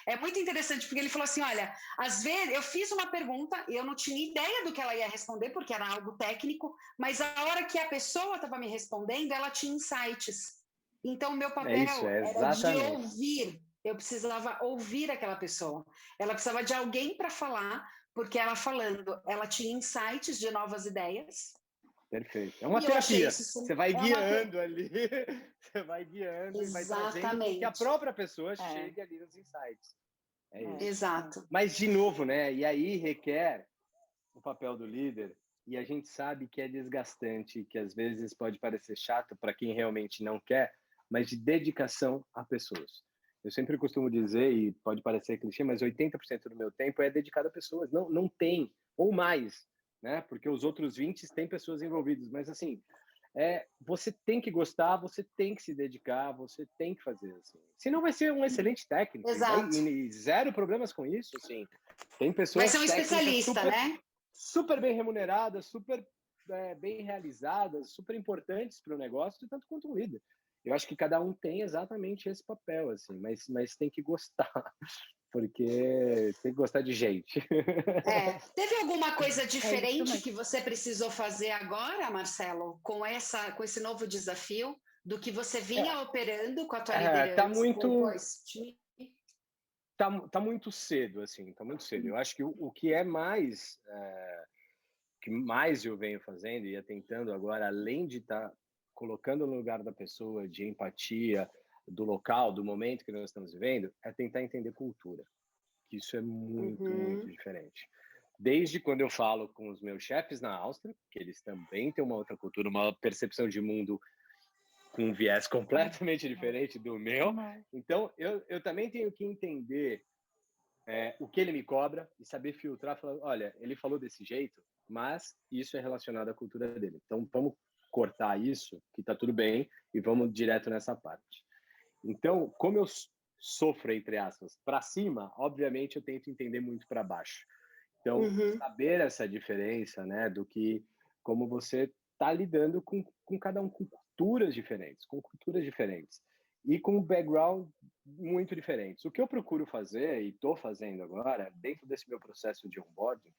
é muito interessante, porque ele falou assim, olha, às vezes eu fiz uma pergunta e eu não tinha ideia do que ela ia responder, porque era algo técnico, mas a hora que a pessoa estava me respondendo, ela tinha insights. Então, o meu papel era de ouvir. Eu precisava ouvir aquela pessoa. Ela precisava de alguém para falar, porque ela falando, ela tinha insights de novas ideias. Perfeito. É uma terapia. Você vai guiando ali, você vai guiando e vai trazendo que a própria pessoa chegue ali nos insights. É isso. Exato. Mas, de novo, né? E aí requer o papel do líder, e a gente sabe que é desgastante, que às vezes pode parecer chato para quem realmente não quer, mas de dedicação a pessoas. Eu sempre costumo dizer, e pode parecer clichê, mas 80% do meu tempo é dedicado a pessoas. Não tem, ou mais, né? Porque os outros 20 têm pessoas envolvidas, mas assim, você tem que gostar, você tem que se dedicar, você tem que fazer assim. Senão vai ser um excelente técnico. Exato. E zero problemas com isso, assim. Tem pessoas vai ser um especialista, né? Super bem remuneradas, super bem realizadas, super importantes para o negócio, tanto quanto um líder. Eu acho que cada um tem exatamente esse papel, assim, mas tem que gostar, porque tem que gostar de gente. Teve alguma coisa diferente que você precisou fazer agora, Marcelo, com esse novo desafio, do que você vinha operando com a tua liderança? Tá muito cedo, assim, tá muito cedo. Eu acho que o que que mais eu venho fazendo e tentando agora, além de estar colocando no lugar da pessoa, de empatia, do local, do momento que nós estamos vivendo, é tentar entender cultura. Que isso é muito, muito diferente. Desde quando eu falo com os meus chefes na Áustria, que eles também têm uma outra cultura, uma percepção de mundo com um viés completamente diferente do meu. Então, eu também tenho que entender o que ele me cobra e saber filtrar, falar, olha, ele falou desse jeito, mas isso é relacionado à cultura dele. Então, vamos cortar isso, que tá tudo bem, e vamos direto nessa parte. Então, como eu sofro, entre aspas, para cima, obviamente eu tento entender muito para baixo. Então, saber essa diferença, né, do que como você está lidando com cada um, com culturas diferentes e com background muito diferentes. O que eu procuro fazer e estou fazendo agora, dentro desse meu processo de onboarding,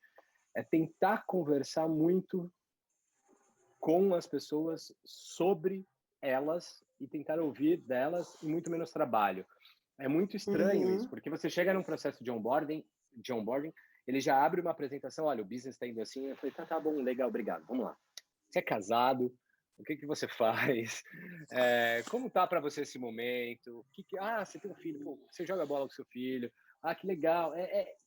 é tentar conversar muito com as pessoas sobre elas e tentar ouvir delas e muito menos trabalho. É muito estranho isso, porque você chega num processo de onboarding, ele já abre uma apresentação, olha, o business está indo assim, eu falei, tá bom, legal, obrigado, vamos lá. Você é casado? O que você faz? Como tá para você esse momento? Você tem um filho, pô, você joga bola com seu filho, que legal.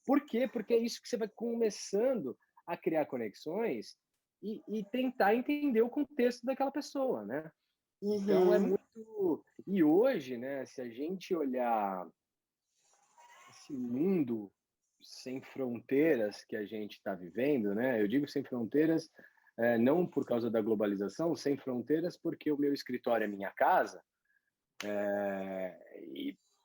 Por quê? Porque é isso que você vai começando a criar conexões e tentar entender o contexto daquela pessoa, né? Então é muito... E hoje, né, se a gente olhar esse mundo sem fronteiras que a gente está vivendo, né? Eu digo sem fronteiras, não por causa da globalização, sem fronteiras porque o meu escritório é minha casa,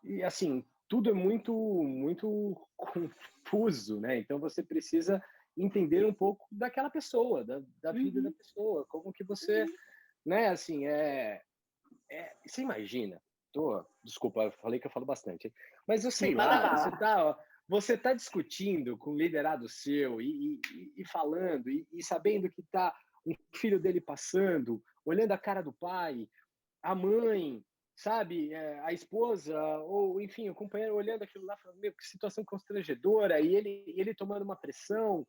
e assim, tudo é muito, muito confuso, né? Então você precisa entender um pouco daquela pessoa, da vida da pessoa, como que você, né? Assim, Você imagina, desculpa, eu falei que eu falo bastante, hein? Mas eu sei Manda lá, bala. você tá discutindo com o liderado seu e falando e sabendo que tá um filho dele passando, olhando a cara do pai, a mãe, sabe, a esposa, ou enfim, o companheiro olhando aquilo lá, falando, meu, que situação constrangedora, e ele tomando uma pressão.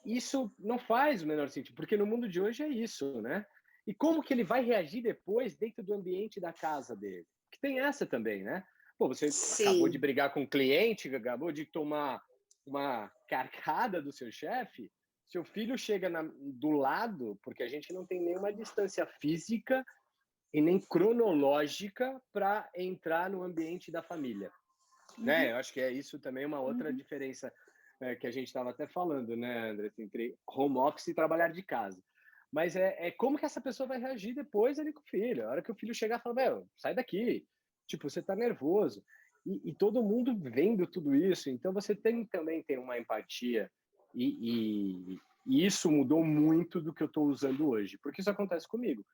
Isso não faz o menor sentido, porque no mundo de hoje é isso, né? E como que ele vai reagir depois dentro do ambiente da casa dele? Que tem essa também, né? Pô, você acabou de Sim. brigar com um cliente, acabou de tomar uma carcada do seu chefe, seu filho chega do lado, porque a gente não tem nenhuma distância física e nem cronológica para entrar no ambiente da família, né? Eu acho que é isso também uma outra Uhum. diferença que a gente estava até falando, né, André, entre home office e trabalhar de casa. Mas é como que essa pessoa vai reagir depois ali com o filho. A hora que o filho chegar e falar, meu, sai daqui. Tipo, você tá nervoso. E todo mundo vendo tudo isso. Então, você também tem uma empatia. E isso mudou muito do que eu estou usando hoje. Porque isso acontece comigo,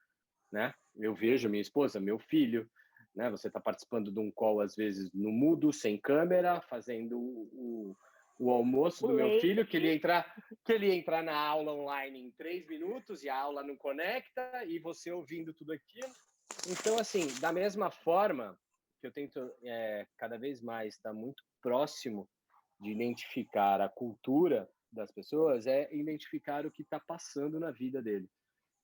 né? Eu vejo minha esposa, meu filho, né? Você está participando de um call, às vezes, no mudo, sem câmera, fazendo o almoço O do meu filho, leite. que ele entrar na aula online em 3 minutos e a aula não conecta, e você ouvindo tudo aquilo. Então, assim, da mesma forma que eu tento cada vez mais estar muito próximo de identificar a cultura das pessoas, é identificar o que está passando na vida dele.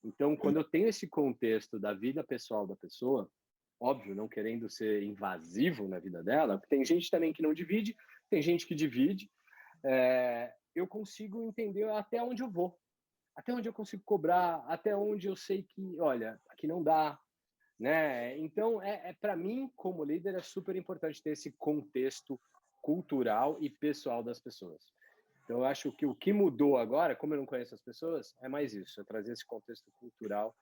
Então, quando eu tenho esse contexto da vida pessoal da pessoa, óbvio, não querendo ser invasivo na vida dela, porque tem gente também que não divide, tem gente que divide, eu consigo entender até onde eu vou, até onde eu consigo cobrar, até onde eu sei que, olha, aqui não dá, né? Então, para mim, como líder, é super importante ter esse contexto cultural e pessoal das pessoas. Então, eu acho que o que mudou agora, como eu não conheço as pessoas, é mais isso, é trazer esse contexto cultural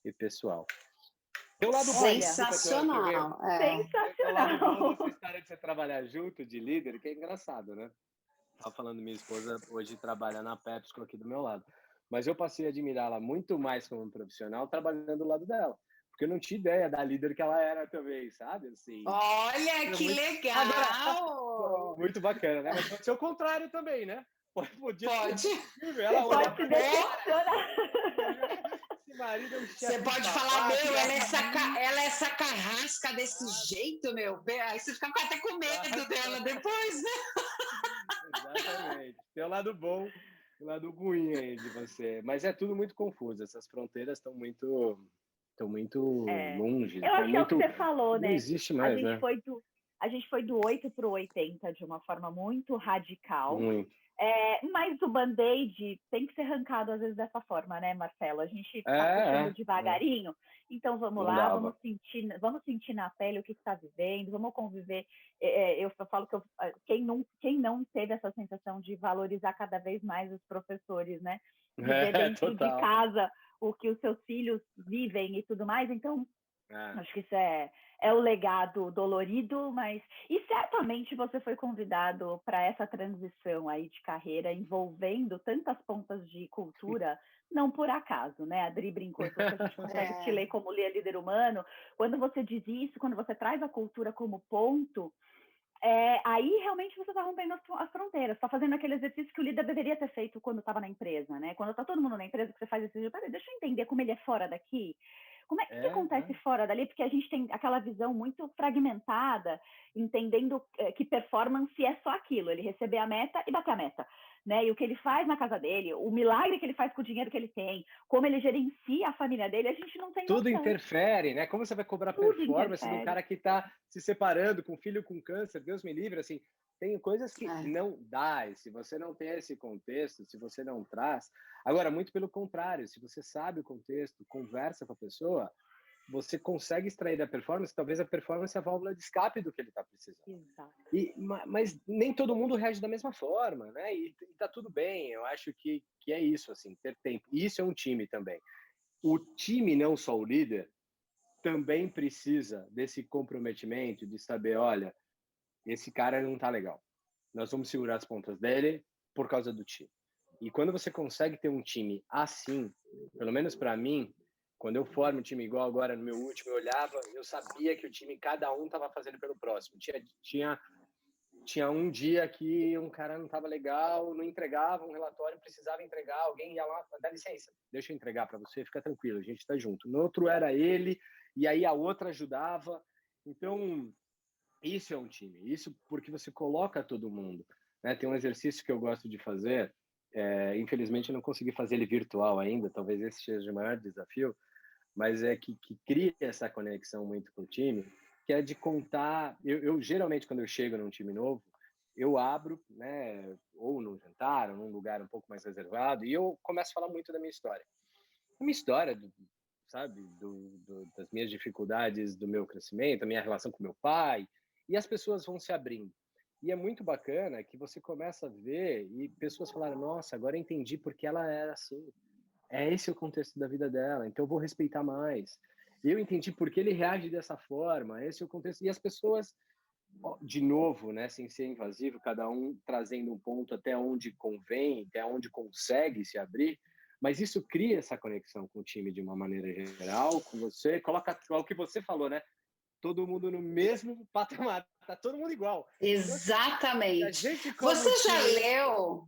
e pessoal. Tem o lado bom, Olha, desculpa, Sensacional. tem o lado bom dessa sensacional. história de você trabalhar junto, de líder, que é engraçado, né? Estava falando, minha esposa hoje trabalha na PepsiCo aqui do meu lado. Mas eu passei a admirá-la muito mais como profissional trabalhando do lado dela. Porque eu não tinha ideia da líder que ela era também, sabe? Assim, Olha era que muito... Agora, legal! muito bacana, né? Mas pode ser o contrário também, né? Podia ser Pode. incrível. Você Ela olhar pode se para mim e falar, decepcionar. esse marido é um Você chefe pode falar, babaca, meu, ela é essa carrasca desse jeito, meu. Aí você fica até com medo dela depois, né? Exatamente. Tem o lado bom e o lado ruim aí de você. Mas é tudo muito confuso. Essas fronteiras estão muito É. longe, Eu estão acho que é o que muito. você falou, Não né? existe A mais, gente né? foi do, a gente foi do 8 para o 80 de uma forma muito radical. Muito. Mas o band-aid tem que ser arrancado às vezes dessa forma, né, Marcelo? A gente está puxando É. devagarinho, então vamos Não lá, dava. vamos sentir na pele o que está vivendo, vamos conviver. Eu falo que quem não teve essa sensação de valorizar cada vez mais os professores, né? De ver dentro de Total. casa o que os seus filhos vivem e tudo mais, então É. acho que isso é o legado dolorido, mas. E certamente você foi convidado para essa transição aí de carreira envolvendo tantas pontas de cultura, não por acaso, né? A Adri brincou, falou que a gente consegue te ler como líder humano. Quando você diz isso, quando você traz a cultura como ponto, aí realmente você está rompendo as fronteiras, está fazendo aquele exercício que o líder deveria ter feito quando estava na empresa, né? Quando está todo mundo na empresa, que você faz esse exercício, peraí, deixa eu entender como ele é fora daqui. Como é que acontece fora dali? Porque a gente tem aquela visão muito fragmentada, entendendo que performance é só aquilo, ele receber a meta e bater a meta. Né? E o que ele faz na casa dele, o milagre que ele faz com o dinheiro que ele tem, como ele gerencia a família dele, a gente não tem Tudo noção. interfere, né? Como você vai cobrar Tudo performance do interfere. cara que está se separando com filho com câncer? Deus me livre, assim. Tem coisas que não dá, e se você não tem esse contexto, se você não traz. Agora, muito pelo contrário, se você sabe o contexto, conversa com a pessoa, você consegue extrair da performance, talvez a performance é a válvula de escape do que ele está precisando. Exato. Mas nem todo mundo reage da mesma forma, né? E tá tudo bem, eu acho que é isso, assim, ter tempo. E isso é um time também. O time, não só o líder, também precisa desse comprometimento de saber, olha, esse cara não tá legal. Nós vamos segurar as pontas dele por causa do time. E quando você consegue ter um time assim, pelo menos para mim, Quando eu formo um time igual agora no meu último, eu olhava, eu sabia que o time, cada um estava fazendo pelo próximo. Tinha um dia que um cara não estava legal, não entregava um relatório, precisava entregar, alguém ia lá, dá licença, deixa eu entregar para você, fica tranquilo, a gente está junto. No outro era ele, e aí a outra ajudava. Então, isso é um time, isso porque você coloca todo mundo, né? Tem um exercício que eu gosto de fazer, infelizmente eu não consegui fazer ele virtual ainda, talvez esse seja o maior desafio, mas é que cria essa conexão muito com o time, que é de contar. Eu geralmente, quando eu chego num time novo, eu abro, né, ou num jantar, ou num lugar um pouco mais reservado, e eu começo a falar muito da minha história. A minha história, sabe, das minhas dificuldades, do meu crescimento, a minha relação com meu pai, e as pessoas vão se abrindo. E é muito bacana que você começa a ver e pessoas falaram, nossa, agora eu entendi porque ela era assim. É esse o contexto da vida dela, então eu vou respeitar mais. Eu entendi por que ele reage dessa forma, esse é o contexto. E as pessoas, de novo, né, sem ser invasivo, cada um trazendo um ponto até onde convém, até onde consegue se abrir, mas isso cria essa conexão com o time de uma maneira geral, com você, coloca o que você falou, né? Todo mundo no mesmo patamar, tá todo mundo igual. Exatamente. Então, a gente Você já time... leu?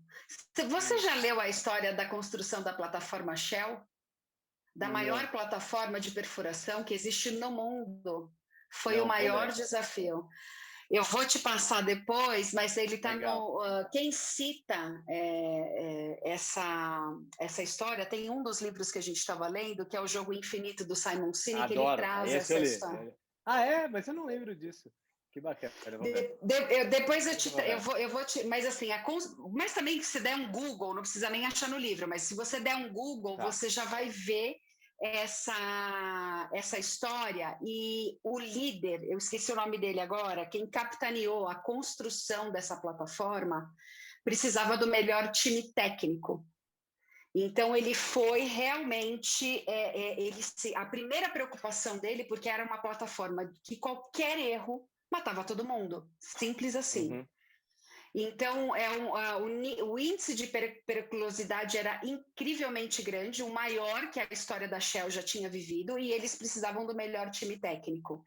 Você já leu a história da construção da plataforma Shell? Da maior plataforma de perfuração que existe no mundo. Foi o maior desafio. Eu vou te passar depois, mas ele está no... quem cita essa história, tem um dos livros que a gente estava lendo, que é o Jogo Infinito, do Simon Sinek, que ele traz essa história. Ah, mas eu não lembro disso. Que bacana. Depois eu vou te... Mas assim, mas também se der um Google, não precisa nem achar no livro, mas se você der um Google, você já vai ver essa história. E o líder, eu esqueci o nome dele agora, quem capitaneou a construção dessa plataforma, precisava do melhor time técnico. Então ele foi realmente a primeira preocupação dele, porque era uma plataforma que qualquer erro matava todo mundo, simples assim. Então, o índice de periculosidade era incrivelmente grande, o maior que a história da Shell já tinha vivido, e eles precisavam do melhor time técnico.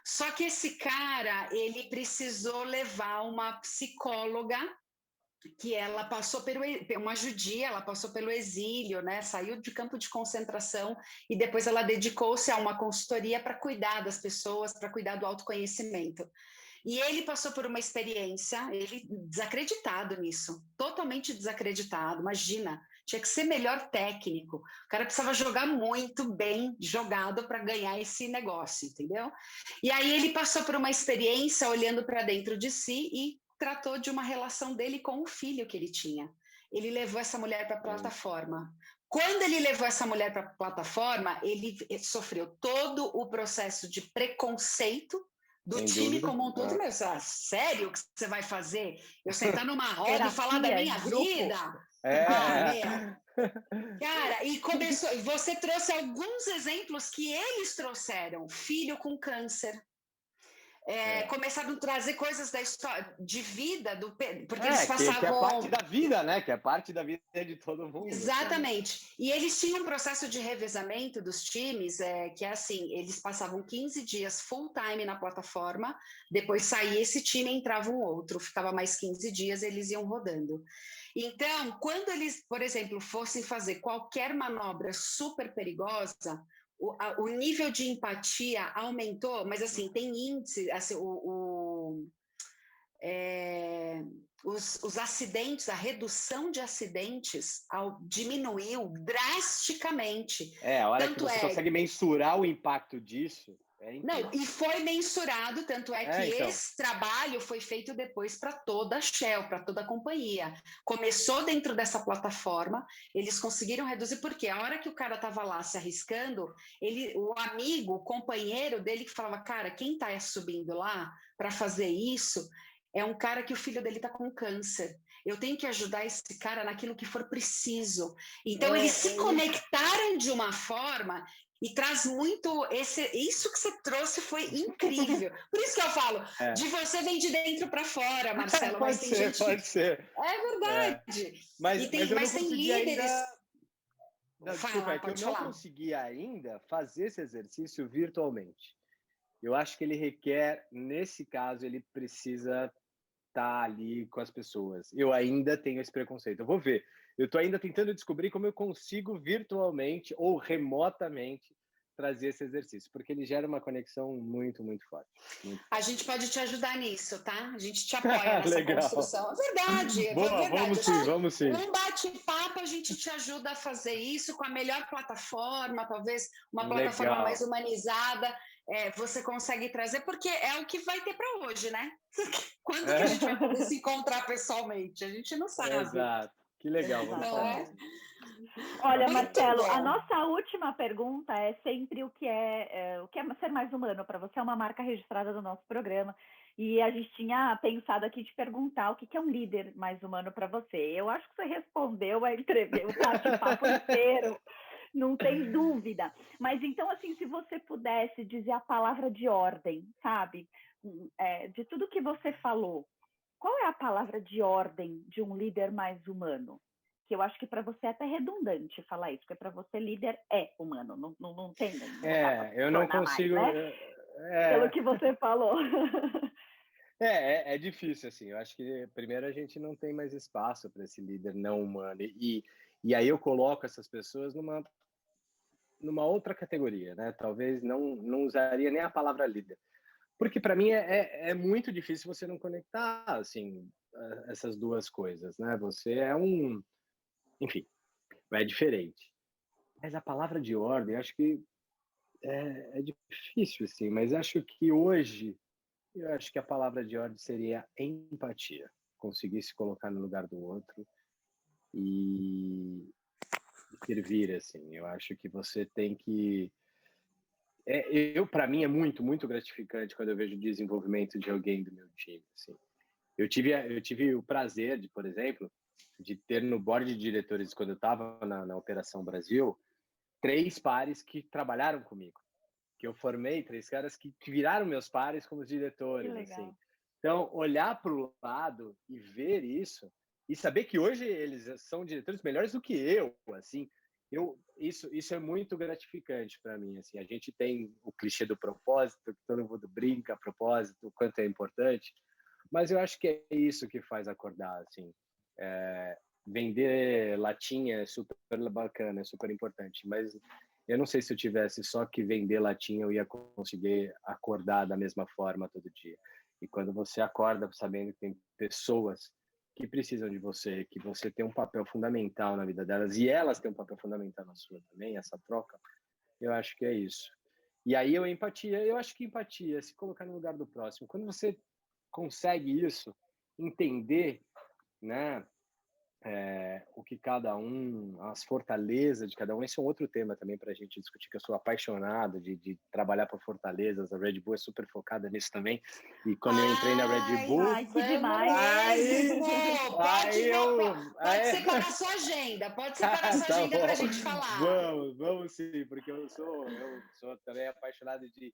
Só que esse cara, ele precisou levar uma psicóloga, que ela passou uma judia, ela passou pelo exílio, né? Saiu de campo de concentração e depois ela dedicou-se a uma consultoria para cuidar das pessoas, para cuidar do autoconhecimento. E ele passou por uma experiência, ele desacreditado nisso, totalmente desacreditado, imagina, tinha que ser melhor técnico, o cara precisava jogar muito bem jogado para ganhar esse negócio, entendeu? E aí ele passou por uma experiência olhando para dentro de si e tratou de uma relação dele com o filho que ele tinha. Ele levou essa mulher para a plataforma. Quando ele levou essa mulher para a plataforma, ele sofreu todo o processo de preconceito do sem time dúvida. Como um todo. Meu, sério que você vai fazer? Eu sentar numa roda e falar da minha vida? Cara, e começou. Você trouxe alguns exemplos que eles trouxeram. Filho com câncer. Começaram a trazer coisas da história de vida, porque eles passavam... que é parte da vida, né? Que é parte da vida de todo mundo. Exatamente. Assim. E eles tinham um processo de revezamento dos times, que é assim, eles passavam 15 dias full time na plataforma, depois saía esse time e entrava um outro, ficava mais 15 dias, eles iam rodando. Então, quando eles, por exemplo, fossem fazer qualquer manobra super perigosa, o nível de empatia aumentou, mas assim, tem índice, assim, os acidentes, a redução de acidentes diminuiu drasticamente. A hora que você consegue mensurar o impacto disso. Não, e foi mensurado, tanto é que esse trabalho foi feito depois para toda a Shell, para toda a companhia. Começou dentro dessa plataforma, eles conseguiram reduzir, porque a hora que o cara estava lá se arriscando, o amigo, o companheiro dele que falava, cara, quem está subindo lá para fazer isso é um cara que o filho dele está com câncer. Eu tenho que ajudar esse cara naquilo que for preciso. Então, eles se conectaram de uma forma... E traz muito isso que você trouxe foi incrível. Por isso que eu falo, de você vem de dentro para fora, Marcelo. Pode ser. É verdade. Mas tem líderes. Não, desculpa, é que eu não consegui ainda fazer esse exercício virtualmente. Eu acho que ele requer, nesse caso, ele precisa estar ali com as pessoas. Eu ainda tenho esse preconceito. Eu vou ver. Eu estou ainda tentando descobrir como eu consigo virtualmente ou remotamente trazer esse exercício, porque ele gera uma conexão muito, muito forte. Muito a gente pode te ajudar nisso, tá? A gente te apoia nessa Legal. construção. É verdade, Boa, é verdade. Vamos sim. Um bate-papo, a gente te ajuda a fazer isso com a melhor plataforma, talvez uma plataforma mais humanizada. Você consegue trazer, porque é o que vai ter para hoje, né? Quando que a gente vai poder se encontrar pessoalmente? A gente não sabe. Exato. Que legal, vamos falar. Olha, Marcelo, a nossa última pergunta é sempre o que é ser mais humano para você. É uma marca registrada do nosso programa. E a gente tinha pensado aqui de perguntar o que é um líder mais humano para você. Eu acho que você respondeu a entrevista, o bate-papo inteiro, não tem dúvida. Mas então, assim, se você pudesse dizer a palavra de ordem, sabe? De tudo que você falou, qual é a palavra de ordem de um líder mais humano? Que eu acho que para você é até redundante falar isso, porque para você líder é humano, não tem. Eu não consigo. Mais, né? Pelo que você falou. É difícil, assim. Eu acho que primeiro a gente não tem mais espaço para esse líder não humano. E aí eu coloco essas pessoas numa outra categoria, né? Talvez não usaria nem a palavra líder. Porque para mim é muito difícil você não conectar, assim, essas duas coisas, né? Você enfim, é diferente. Mas a palavra de ordem, acho que é difícil, assim, mas acho que hoje, eu acho que a palavra de ordem seria empatia. Conseguir se colocar no lugar do outro e servir, assim. Eu acho que você tem que... para mim, é muito, muito gratificante quando eu vejo o desenvolvimento de alguém do meu time, assim. Eu tive o prazer de, por exemplo, de ter no board de diretores, quando eu estava na Operação Brasil, 3 pares que trabalharam comigo, que eu formei 3 caras que viraram meus pares como diretores, assim. Então, olhar para o lado e ver isso, e saber que hoje eles são diretores melhores do que eu, assim, isso é muito gratificante para mim, assim. A gente tem o clichê do propósito, que todo mundo brinca, propósito, o quanto é importante, mas eu acho que é isso que faz acordar, assim. Vender latinha é super bacana, é super importante, mas eu não sei se eu tivesse só que vender latinha, eu ia conseguir acordar da mesma forma todo dia. E quando você acorda sabendo que tem pessoas que precisam de você, que você tem um papel fundamental na vida delas, e elas têm um papel fundamental na sua também, essa troca, eu acho que é isso. E aí eu acho que empatia é se colocar no lugar do próximo. Quando você consegue isso, entender, né, o que cada as fortalezas de cada um, esse é um outro tema também para a gente discutir, que eu sou apaixonado de trabalhar por fortalezas, a Red Bull é super focada nisso também, e quando eu entrei na Red Bull... Ai, que demais! Pode separar a sua agenda, para a gente falar. Vamos sim, porque eu sou também apaixonado de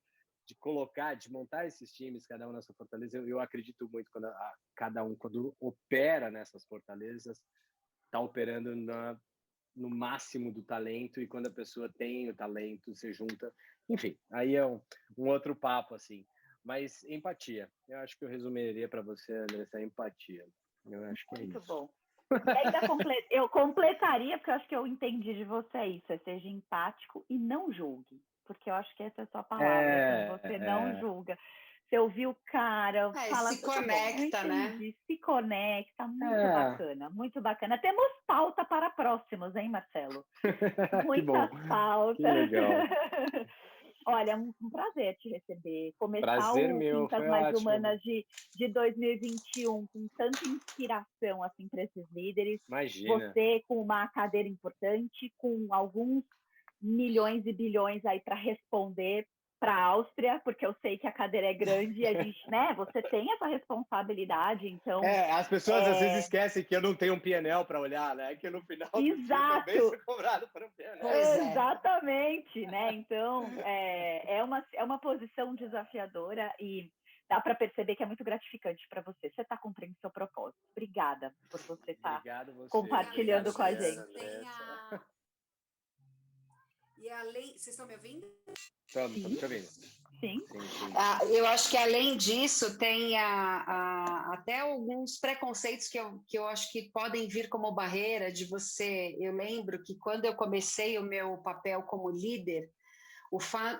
colocar, de montar esses times, cada um na sua fortaleza. Eu acredito muito quando cada um, quando opera nessas fortalezas, está operando no máximo do talento, e quando a pessoa tem o talento, se junta. Enfim, aí é um outro papo, assim. Mas empatia. Eu acho que eu resumiria para você, Andressa, empatia. Eu acho que é isso. Muito bom. E ainda eu completaria, porque eu acho que eu entendi de você isso, seja empático e não julgue. Porque eu acho que essa é a sua palavra, você não julga. Você ouviu o cara, fala... Se conecta, né? Se conecta, muito bacana. Temos pauta para próximos, hein, Marcelo? Muitas pautas. Que legal. Olha, um prazer te receber. Começar prazer o meu, Quintas Mais Humanas de 2021 com tanta inspiração assim, para esses líderes. Imagina. Você com uma cadeira importante, com alguns milhões e bilhões aí para responder para a Áustria, porque eu sei que a cadeira é grande e a gente, né? Você tem essa responsabilidade, então... as pessoas às vezes esquecem que eu não tenho um PNL para olhar, né? Que no final do dia eu também sou cobrado por um PNL. Exatamente, né? Então, é uma posição desafiadora e dá para perceber que é muito gratificante para você. Você está cumprindo seu propósito. Obrigada por você estar compartilhando com a gente. E além, vocês estão me ouvindo? Estamos te ouvindo. Sim. Eu acho que, além disso, tem até alguns preconceitos que eu acho que podem vir como barreira de você. Eu lembro que, quando eu comecei o meu papel como líder,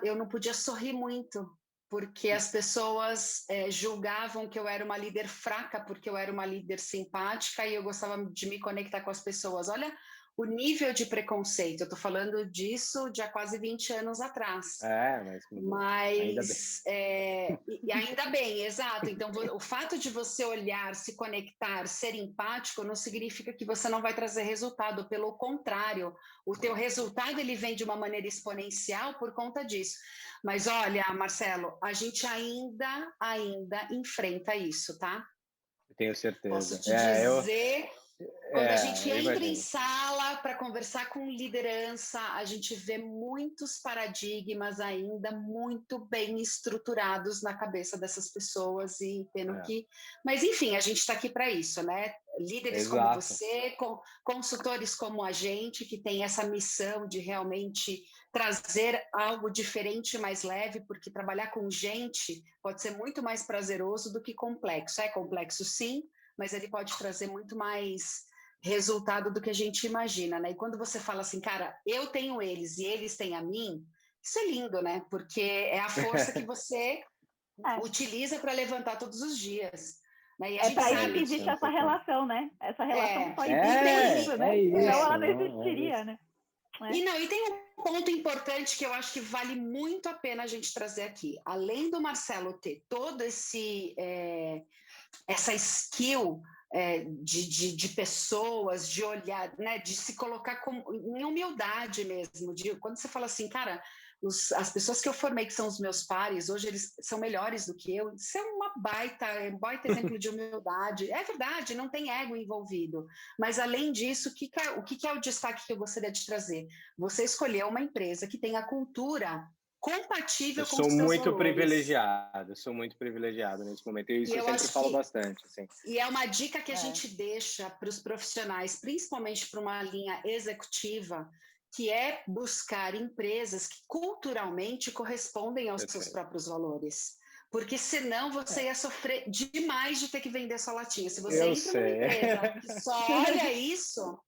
eu não podia sorrir muito, porque as pessoas julgavam que eu era uma líder fraca, porque eu era uma líder simpática e eu gostava de me conectar com as pessoas. Olha o nível de preconceito. Eu estou falando disso de há quase 20 anos atrás. Mas ainda bem, exato. Então, o fato de você olhar, se conectar, ser empático, não significa que você não vai trazer resultado. Pelo contrário, o teu resultado ele vem de uma maneira exponencial por conta disso. Mas olha, Marcelo, a gente ainda enfrenta isso, tá? Eu tenho certeza. Posso te dizer... Quando a gente entra em sala para conversar com liderança, a gente vê muitos paradigmas ainda muito bem estruturados na cabeça dessas pessoas e tendo que... Mas, enfim, a gente está aqui para isso, né? Líderes como você, consultores como a gente, que tem essa missão de realmente trazer algo diferente e mais leve, porque trabalhar com gente pode ser muito mais prazeroso do que complexo. É complexo, sim, mas ele pode trazer muito mais resultado do que a gente imagina, né? E quando você fala assim, cara, eu tenho eles e eles têm a mim, isso é lindo, né? Porque é a força que você utiliza para levantar todos os dias. Né? E a gente para sabe isso que existe essa relação, né? Essa relação só existe isso, né? Senão ela não existiria, né? E tem um ponto importante que eu acho que vale muito a pena a gente trazer aqui. Além do Marcelo ter todo essa skill de pessoas, de olhar, né, de se colocar em humildade mesmo. Quando você fala assim, cara, as pessoas que eu formei, que são os meus pares, hoje eles são melhores do que eu. Isso é um baita exemplo de humildade. É verdade, não tem ego envolvido. Mas, além disso, o que é o destaque que eu gostaria de trazer? Você escolheu uma empresa que tem a cultura compatível com os seus valores. Eu sou muito privilegiado nesse momento, e isso eu sempre falo bastante. Assim. E é uma dica que a gente deixa para os profissionais, principalmente para uma linha executiva, que é buscar empresas que culturalmente correspondem aos seus próprios valores. Porque senão você ia sofrer demais de ter que vender sua latinha. Se você entra numa empresa que só olha isso...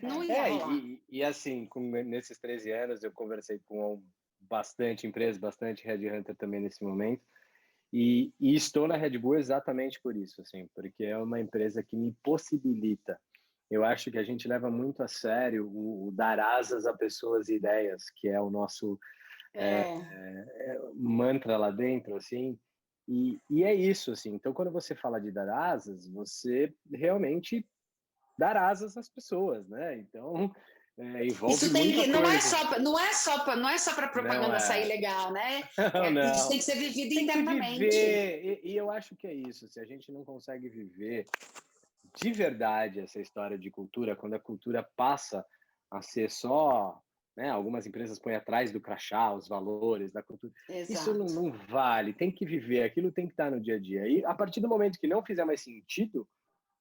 Não ia rolar. E assim, nesses 13 anos, eu conversei com bastante empresa, bastante headhunter também nesse momento, e estou na Red Bull exatamente por isso, assim, porque é uma empresa que me possibilita. Eu acho que a gente leva muito a sério o dar asas a pessoas e ideias, que é o nosso mantra lá dentro, assim, e é isso, assim. Então, quando você fala de dar asas, você realmente dar asas às pessoas, né? Então, envolve isso não é só para propaganda sair legal, né? Isso tem que ser vivido internamente. E eu acho que é isso. Se a gente não consegue viver de verdade essa história de cultura, quando a cultura passa a ser só, né? Algumas empresas põem atrás do crachá os valores da cultura. Exato. Isso não vale. Tem que viver. Aquilo tem que estar no dia a dia. E a partir do momento que não fizer mais sentido,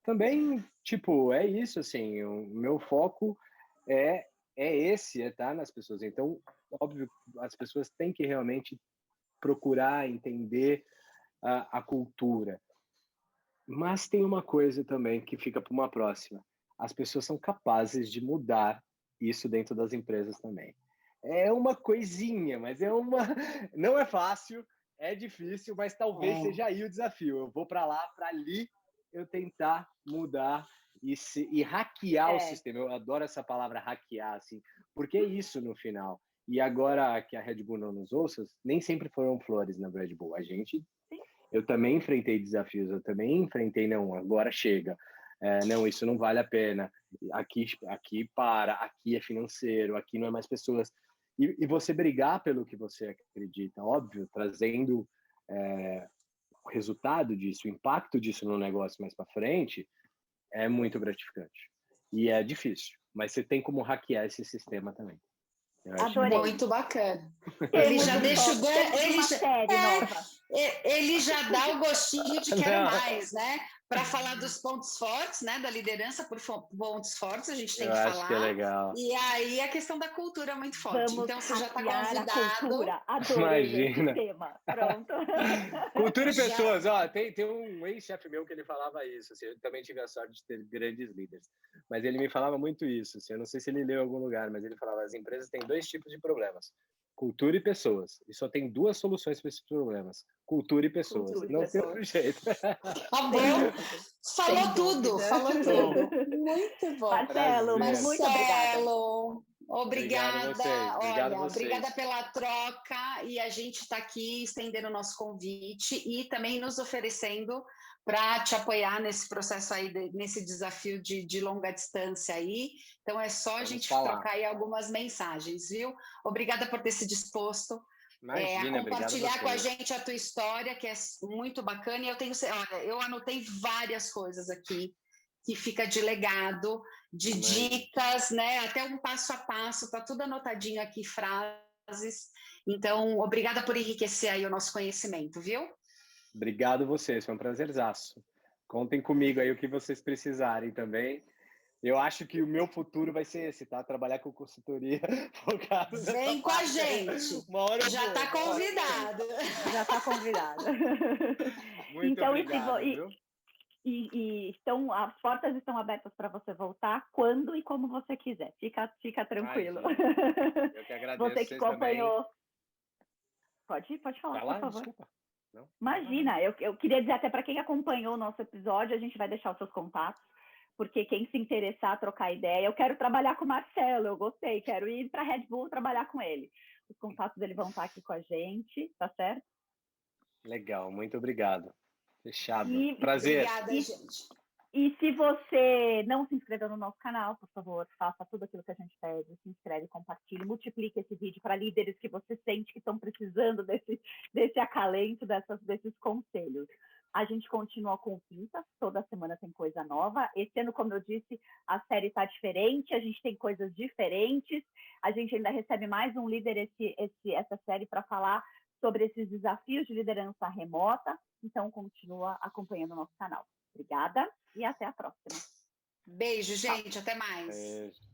também, tipo, é isso, assim, o meu foco é estar nas pessoas. Então, óbvio, as pessoas têm que realmente procurar entender a cultura. Mas tem uma coisa também que fica para uma próxima. As pessoas são capazes de mudar isso dentro das empresas também. É uma coisinha, mas não é fácil, é difícil, mas talvez seja aí o desafio. Eu vou para lá, para ali, eu tentar mudar e hackear o sistema. Eu adoro essa palavra hackear, assim, porque é isso no final. E agora que a Red Bull não nos ouça, nem sempre foram flores na Red Bull. Eu também enfrentei desafios, eu também enfrentei, não, agora chega. Não, isso não vale a pena. Aqui aqui é financeiro, aqui não é mais pessoas. E você brigar pelo que você acredita, óbvio, trazendo o resultado disso, o impacto disso no negócio mais para frente, é muito gratificante. E é difícil, mas você tem como hackear esse sistema também. Adorei. Muito bacana. Ele já deixa o ele já dá o gostinho de quero mais, né? para falar dos pontos fortes, né? Da liderança por pontos fortes, a gente tem Eu que acho falar. que é legal. E aí a questão da cultura é muito forte. Vamos Então você já está hackear a convidado. cultura. Adorei Imagina. esse tema. Pronto. Cultura e Já. pessoas. Ó, tem um ex-chefe meu que ele falava isso. Assim, eu também tive a sorte de ter grandes líderes. Mas ele me falava muito isso. Assim, eu não sei se ele leu em algum lugar, mas ele falava: as empresas têm 2 tipos de problemas: cultura e pessoas. E só tem 2 soluções para esses problemas: cultura e pessoas. Cultura e Não tem pessoas. outro jeito. Tá Sem bom. dúvida. Falou Sem tudo, dúvida. falou tudo. Muito bom. Marcelo, Prazer. muito obrigada. Marcelo, Obrigado obrigada. vocês. Obrigado Olha, obrigada vocês. pela troca e a gente está aqui estendendo o nosso convite e também nos oferecendo para te apoiar nesse processo aí, nesse desafio de longa distância aí. Então é só a Vamos gente falar. trocar aí algumas mensagens, viu? Obrigada por ter se disposto a Imagina, obrigado a compartilhar com a vocês. gente a tua história, que é muito bacana. E olha, eu anotei várias coisas aqui que fica de legado, de Imagina. dicas, né? Até um passo a passo, tá tudo anotadinho aqui, frases. Então, obrigada por enriquecer aí o nosso conhecimento, viu? Obrigado vocês, foi um prazerzaço. Contem comigo aí o que vocês precisarem também. Eu acho que o meu futuro vai ser esse, tá? Trabalhar com consultoria focado nessa Vem com a parte. gente. Uma hora eu Já vou, tá uma hora eu vou. convidado. Já está convidada. Muito Então, obrigado, viu? as portas estão abertas para você voltar quando e como você quiser. Fica tranquilo. Imagina. Eu que agradeço Você que vocês também. acompanhou. Pode falar, Vai lá, por favor. desculpa. Não? Imagina, eu queria dizer até para quem acompanhou o nosso episódio, a gente vai deixar os seus contatos, porque quem se interessar, trocar ideia, eu quero trabalhar com o Marcelo, eu gostei, quero ir para a Red Bull trabalhar com ele. Os contatos dele vão estar aqui com a gente, tá certo? Legal, muito obrigado. Fechado. E, Prazer. Obrigada, gente. E se você não se inscreveu no nosso canal, por favor, faça tudo aquilo que a gente pede, se inscreve, compartilhe, multiplique esse vídeo para líderes que você sente que estão precisando desse acalento, desses conselhos. A gente continua com o Pinta, toda semana tem coisa nova. Esse ano, como eu disse, a série está diferente, a gente tem coisas diferentes, a gente ainda recebe mais um líder essa série para falar sobre esses desafios de liderança remota, então continua acompanhando o nosso canal. Obrigada e até a próxima. Beijo, gente. Até mais. Beijo.